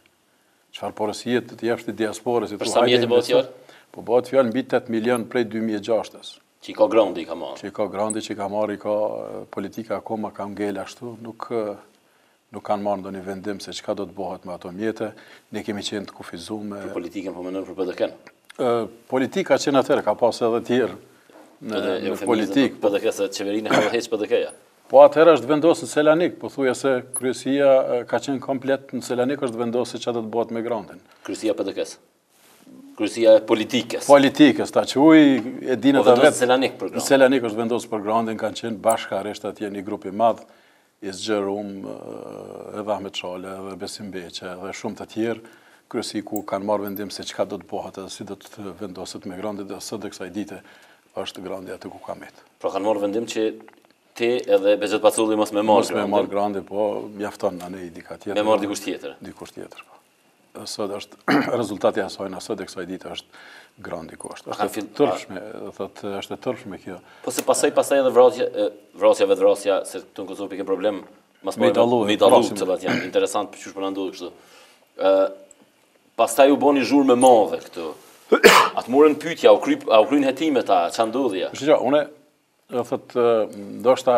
Çfarë porosie të jashtë diasporës, për sa mjetë bëhet fjalë? Po bëhet fjalë mbi 8 milion prej 2006-s. Që ka Grandi ka marrë. Që ka Grandi që ka marrë, ka politika akoma ka ngel ashtu, nuk kanë marrë ndonjë vendim se çka do të bëhet me ato mjete. Ne kemi qenë të kufizuar për politikën, po mendon për PDK-n. Politika që në atëherë ka pas edhe tjerë në politikë. PDK se qeverinë ha heq PDK-ja. Po atëherë është vendosur në Selanik, po thuja se kryesia ka qenë komplet në Selanik është vendosur se çfarë do të bëhet me Grandin. Kryesia PDK-s. Kryesia e politikës. Politikës, ta quaj e dinë ata vetë. Selanik për Grandin. Në Selanik është vendosur për Grandin, kanë qenë bashkërisht atje një grup i madh, i zgjerum edhe Ahmet Çale, edhe Besim Beqe, edhe shumë të tjerë, kryesi ku kanë marrë vendim se çka do të bëhet edhe si do të vendoset me Grandin, dhe sot e kësaj dite është Grandi aty ku ka met. Pra kanë marrë vendim që ti edhe Bexhet Paculli mos me marrë Grandin. Mos me marrë Grandin, po mjafton anë i dika tjetër. Me marrë dikush tjetër. Dikush tjetër, po. Sot është rezultati asaj në sot e kësaj dite është Grandi ku është. Është tërshme, thotë është e tërshme kjo. Po se pastaj edhe vrasja, se këtu në Kosovë ke problem me dallu, cilat janë interesant për çush po na ndodh kështu. Pastaj u boni zhurmë madhe këtu. Atë morën pyetja, u kryen hetimet ta, ç'a ndodhja. Shija, unë thotë ndoshta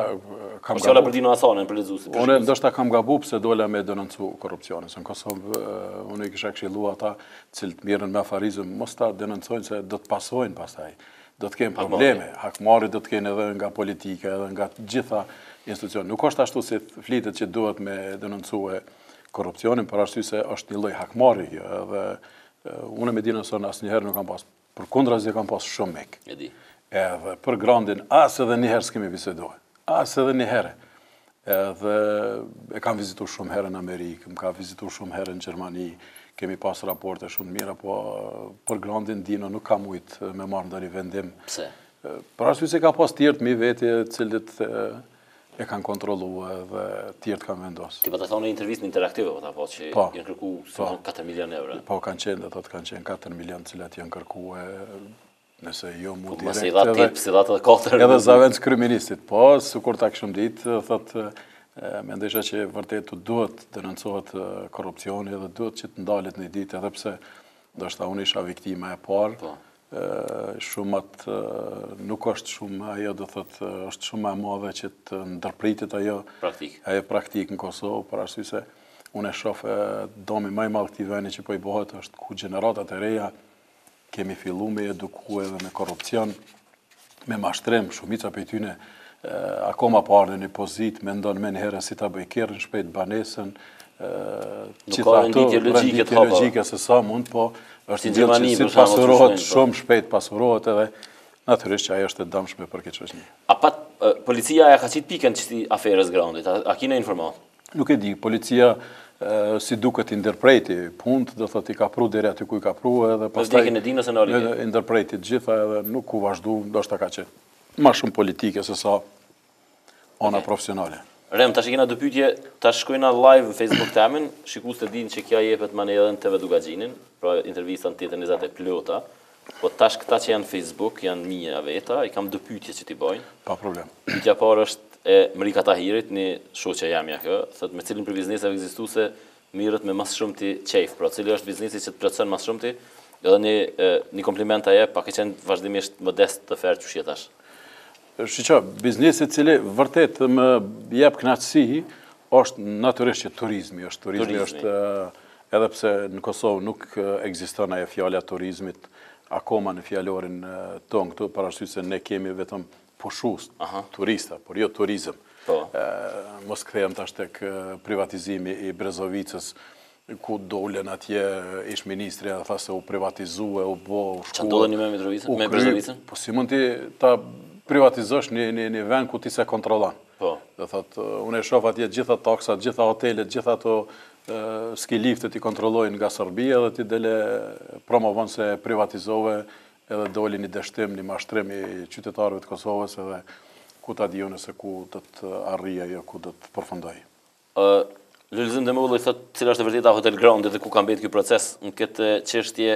kam gabu. Për Dino Hasanin për lexuesin. Unë ndoshta kam gabu pse dola me denoncu korrupsionin. Se në Kosovë unë i kisha këshilluar ata cilët mirën me afarizëm mos ta denoncojnë se do të pasojnë pastaj. Do të kenë probleme. Hakmarrë do të kenë edhe nga politika, edhe nga gjitha institucionet. Nuk është ashtu si flitet që duhet me denoncue korrupsionin, për arsye se është një lloj hakmarrje kjo, edhe unë me Dino Hasan asnjëherë nuk kam pas. Përkundrazi kam pas shumë mik. E di. Edhe për Grandin as edhe një herë s'kemi biseduar. As edhe një herë. Edhe e kam vizituar shumë herë në Amerikë, më ka vizituar shumë herë në Gjermani, kemi pas raporte shumë mira, po për Grandin Dino nuk kam ujtë me marrë ndonjë vendim. Pse? Për arsye se ka pas tjerë mi veti cilët e kanë kontrolluar dhe tjerë kanë vendosur. Ti po ta thonë në intervistë interaktive, po ta po që janë kërkuar 4 milion euro. Po kanë qenë, kanë qenë 4 milion cilat janë kërkuar. Nëse jo mu direkt si dhatë edhe 4. Edhe zavenc kryeministit, po, sikur ta kishim ditë, thotë, mendesha që vërtet duhet denoncohet korrupsioni dhe duhet që të ndalet një ditë, edhe pse ndoshta unë isha viktima e parë, shumat nuk është shumë ajo, do thotë, është shumë e madhe që të ndërpritet ajo praktik në Kosovë, për arsye se unë e shoh domi më i madh këtij vendi që po i bëhet është ku gjeneratat e reja kemi fillu me eduku edhe me korrupsion, me mashtrim, shumica për tyne akoma parë në një pozit, me ndonë me njëherë si ta bëjkerën shpejt banesën, që ta ato renditje logjike se sa mund, po është një që si pasurohet, shumë shpejt pasurohet edhe natyrisht që ajo është e dëmshme për këtë çështje. A pat policia ja ka qit pikën çti aferës Grandit, a kina informat? Nuk e di, policia si duket interpreti punt, do thot I ka pru deri aty ku I ka pru edhe pastaj e dinë se nali interpreti të gjitha edhe nuk u vazhdu, ndoshta ka qenë më shumë politike se sa ona profesionale. Rem, tash kena dy pyetje, tash shkojna live në Facebook temin, shikues të dinë që kja jepet më edhe në TV Dugaxhinin, pra intervista në Tetën 20 e plota. Po tash këta që janë Facebook, janë mija veta, I kam dy pyetje që t'i bojnë. Pa problem. Pyetja parë është e Mrika Tahirit, një shoqja jamja kjo, thot me cilin për bizneseve ekzistuese mirët me mas shumë ti qejf, pra cili është biznesi që të plotson mas shumë ti, edhe një kompliment a jep, pa ke qenë vazhdimisht modest të ferë që jetash. Shiqa, biznesi cili vërtet më jep kënaqësi është natyrisht që turizmi është. Turizmi është edhe pse në Kosovë nuk ekziston ajo fjala turizmit akoma në fjalorin tonë këtu, për arsye se ne kemi vetëm pushus, turista, por jo turizëm. Mos kthehem tash tek privatizimi I Brezovicës, ku dolen atje ish ministri dhe tha se u privatizue, u bë, u shkua. Çfarë ndodheni me Brezovicën? Po si mund ti ta privatizosh një vend ku ti se kontrollon. Do thot, unë e shoh atje gjitha taksat, gjitha hotelet, gjitha ato ski liftet I kontrollojnë nga Serbia dhe ti dele promovon se privatizove edhe doli një dështim, një mashtrim I qytetarëve të Kosovës edhe ku ta diun se ku do të arrijë ajo, ku do të përfundoj. Lulzim Demulli thot cila është e vërteta Hotel Ground dhe ku ka mbetë ky proces në këtë çështje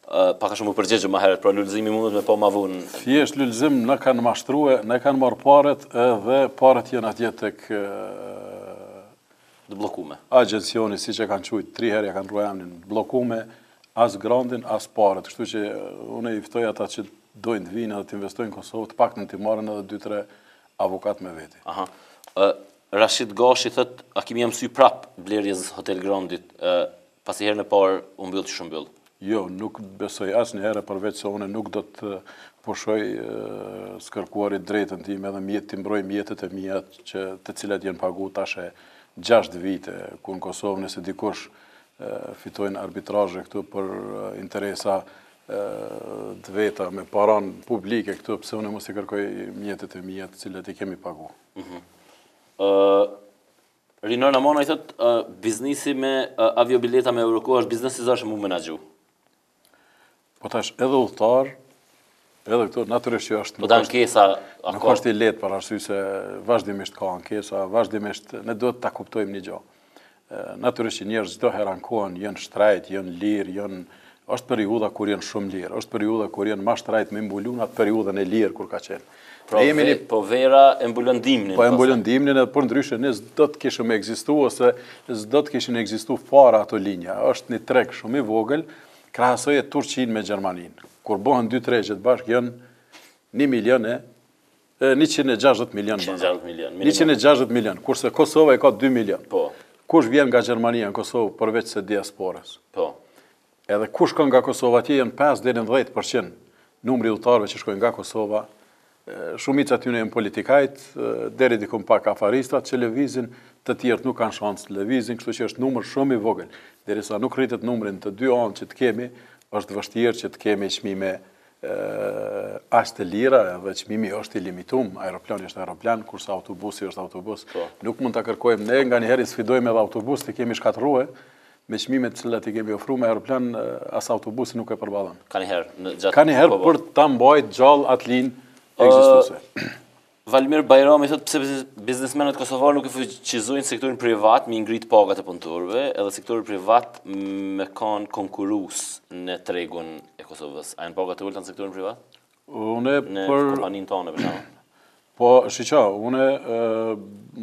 pak a shumë u përgjigjëm më herët, pra Lulzimi mundet me po ma vunë. Thjesht Lulzim na kanë mashtruar, na kanë marrë paret edhe paret janë atje tek të bllokume. Agjencioni siç e kanë thujt 3 herë ja kanë ruajtur emrin bllokume, as grandin, as paret. Kështu që unë I ftoj ata që dojnë të vinë edhe të investojnë në Kosovë, të paktën të marrin edhe 2-3 avokat me veti. Rashid Gashi thot, a kemi jam sy prap blerjes Hotel Grandit, pasi herën e parë u mbyll që shumë mbyll. Jo, nuk besoj asnjëherë përveç se unë nuk do të pushoj skërkuarit drejtën tim edhe të mbroj mjetet e mia të cilat janë pagu tash 6 vite, ku në Kosovë nëse dikush fitojnë arbitrazhe këtu për interesa të veta me paran publike këtu, pse unë mos I kërkoj mjetet e mia të cilat I kemi pagu. Rinor Namona I thot, biznisi me aviobileta me Euroco është biznes I zashë mu menaxhu. Po tash edhe udhëtar, edhe këtu natyrisht që është. Po ta ankesa nuk është I lehtë për arsye se vazhdimisht ka ankesa, vazhdimisht ne duhet ta kuptojmë një gjë. Natyrisht që njerëz çdo herë ankohen, janë shtrajt, janë lirë, është periudha kur janë shumë lirë, është periudha kur janë më shtrajt me mbulun atë periudhën e lirë kur ka qenë. Po vera e mbulon dimnin. Po e mbulon dimnin edhe për ndryshe ne s'do të kishim ekzistuar ose s'do të kishin ekzistuar fare ato linja. Është një treg shumë I vogël, krahasoje Turqinë me Gjermaninë. Kur bëhen 2 tregjet bashkë janë 160 milion. 160 milion, kurse Kosova ka 2 milion. Po. Kush vjen nga Gjermania në Kosovë përveç se diasporës? Po. Edhe kush ka nga Kosova atje janë 5 deri në 10% numri udhëtarëve që shkojnë nga Kosova. Shumica aty janë politikajt, deri diku pak afaristat që lëvizin, të tjerë nuk kanë shans të lëvizin, kështu që është numër shumë I vogël. Derisa nuk rritet numrin të 2 anë që të kemi, është vështirë që të kemi çmime aq të lira, edhe çmimi është I limituar, aeroplani është aeroplan, kurse autobusi është autobus. Nuk mund ta kërkojmë ne nganjëherë sfidojmë edhe autobus të kemi shkatërruar me çmimet që I kemi ofruar me aeroplan, as autobusi nuk e përballon. Kanjëherë për ta mbajtur gjallë atë linjë ekzistuese. Valmir Bajrami thot pse biznesmenët kosovarë nuk I fuqizojnë sektorin privat me ngrit pagat e punëtorëve, edhe sektori privat me kanë konkurrues në tregun e Kosovës. A janë pagat e ulta në sektorin privat? Unë në për kompaninë tonë për shembull. Po, shiqa, unë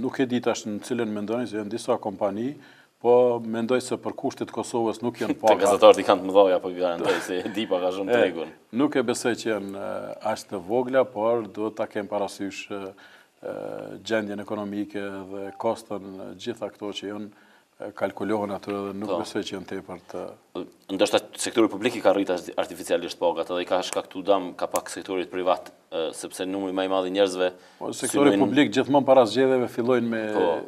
nuk e di tash në cilën mendojnë se janë disa kompani, po mendoj se për kushtet Kosovës nuk janë paga. Të gazetarët I kanë të mëdha po garantoj se di paga shumë tregun. Nuk e besoj që janë aq të vogla, por duhet ta kem parasysh gjendjen ekonomike dhe kostën gjitha këto që janë kalkulohen aty dhe nuk besoj që janë tepër të. Ndoshta sektori publik I ka rritur artificialisht pagat, edhe I ka shkaktuar dëm ka pak sektorit privat, sepse numri më I madh I njerëzve. Sektori publik gjithmonë para zgjedhjeve fillojnë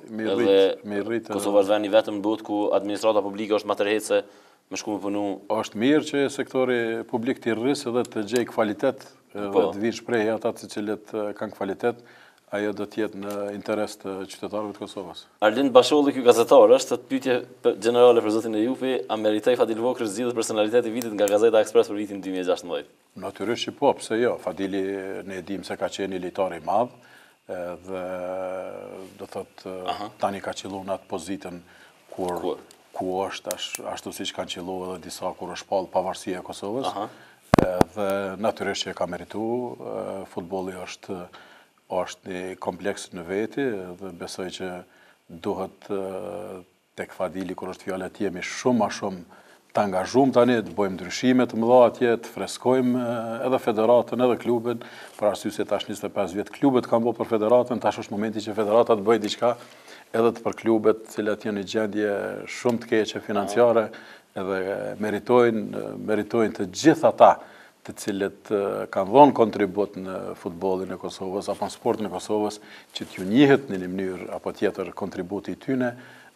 me rrit. Kosova është vend I vetëm në botë ku administrata publike është më tërheqëse me shku me punu. Është mirë që sektori publik të rrisë edhe të gjej kvalitet dhe të vinë shprehje ata të cilët kanë kvalitet. ajo do t'jetë në interes të qytetarëve të Kosovës. Arlind Basholli, ky gazetar është, të pyetje gjenerale për zotin e Jupi, a meritoi Fadil Vokri zgjidhet personaliteti i vitit nga Gazeta Ekspres për vitin 2016? Natyrisht që po, pse jo? Fadili ne e dim se ka qenë një lojtar i madh, dhe do thot tani ka qelluar në atë pozitën ku është ashtu siç kanë qelluar edhe disa kur është pall pavarësia e Kosovës. Dhe natyrisht që ka merituar, futbolli është një kompleks në veti dhe besoj që duhet tek Fadili kur është fjala të jemi shumë më shumë të angazhuar tani, të bëjmë ndryshime të mëdha atje, të freskojmë edhe federatën edhe klubin, për arsye se tash 25 vjet klubet kanë bërë për federatën, tash është momenti që federata të bëjë diçka edhe për klubet, të cilat janë në gjendje shumë të keqe financiare, edhe meritojnë të gjithë ata të cilët kanë dhënë kontribut në futbollin e Kosovës apo në sportin e Kosovës, që t'ju njihet në një mënyrë apo tjetër kontributi i tyre,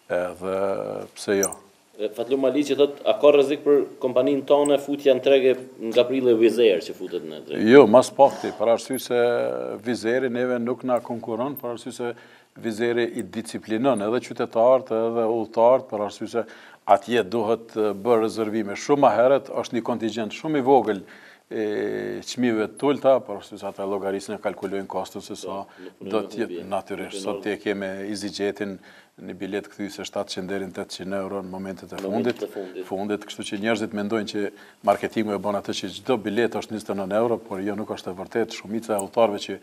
dhe pse jo. Fatlu Mali që thot, a ka rrezik për kompaninë tonë futja në trege nga prille Vizer që futet në treg? Jo, mas pakti, për arsye se Vizeri neve nuk na konkuron, për arsye se Vizeri i disiplinon edhe qytetarët edhe udhëtarët, për arsye se atje duhet bërë rezervime shumë më herët, është një kontingjent shumë i vogël çmimeve të ulta, por ashtu sa ata llogarisën e kalkulojnë kostin se sa do të jetë natyrisht. Sot te kemi EasyJetin në biletë kthyese 700 deri në 800 euro në momentet e fundit, kështu që njerëzit mendojnë që marketingu e bën atë që çdo biletë është 29 euro, por jo, nuk është e vërtetë. Shumica e udhëtarëve që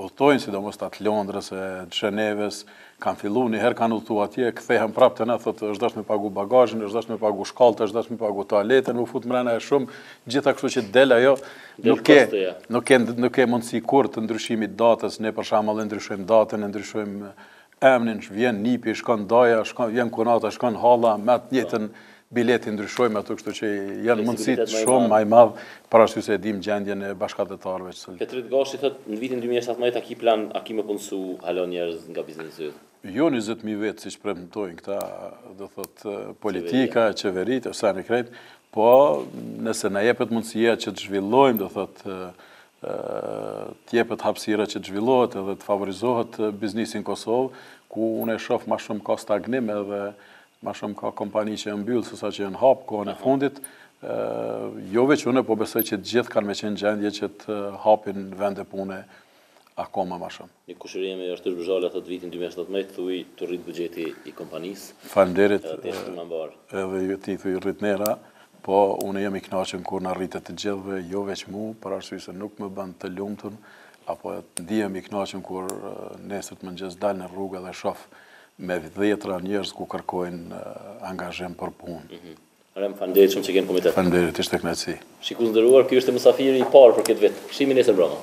udhtojnë, sidomos atë Londrës, Gjenevës, kanë filluar një herë kanë udhëtuar atje, kthehen prapë te na, thotë është dashur me pagu bagazhin, është dashur me pagu shkallët, është dashur me pagu toaletën, u fut mbrana e shumë, gjitha kështu që del ajo, nuk ke mundësi kur të ndryshimit datës, ne për shembull e ndryshojmë datën, e ndryshojmë emnin, vjen nipi, shkon daja, vjen kunata, shkon halla, me atë njëjtën bileti ndryshojmë ato, kështu që janë mundësitë shumë më i madh për arsye se e dim gjendjen e bashkëtetarëve. Petrit Gashi thotë në vitin 2017 a ki më punësu halon njerëz nga biznesi? Jo 20.000 vetë siç premtojnë këta, do thotë politika, qeveritë, ose në krejt, po nëse na jepet mundësia që të zhvillojmë, do thotë t'jepet hapësira që të zhvillohet edhe të favorizohet biznesi në Kosovë, ku unë e shoh më shumë ka stagnim edhe më shumë ka kompani që janë mbyllë sesa që janë hap kohën e fundit. Jo veç unë, po besoj që të gjithë kanë me qenë gjendje që të hapin vende pune akoma më shumë. Një kushërim e Artur Buzhala thotë vitin 2017 thuaj të rrit buxheti i kompanisë. Faleminderit. Edhe ju ti thuaj rritnera. Po, unë jam i kënaqur kur na rritet të gjithëve, jo veç mu, për arsye se nuk më bën të lumtur, apo ndihem i kënaqur kur nesër të mëngjes dal në rrugë dhe shoh me dhjetra njerëz ku kërkojnë angazhim për punë. Faleminderit shumë që keni komitet. Faleminderit, ishte kënaqësi. Shikues nderuar, ky është mysafiri i parë për këtë vit. Këshimi nesër broma.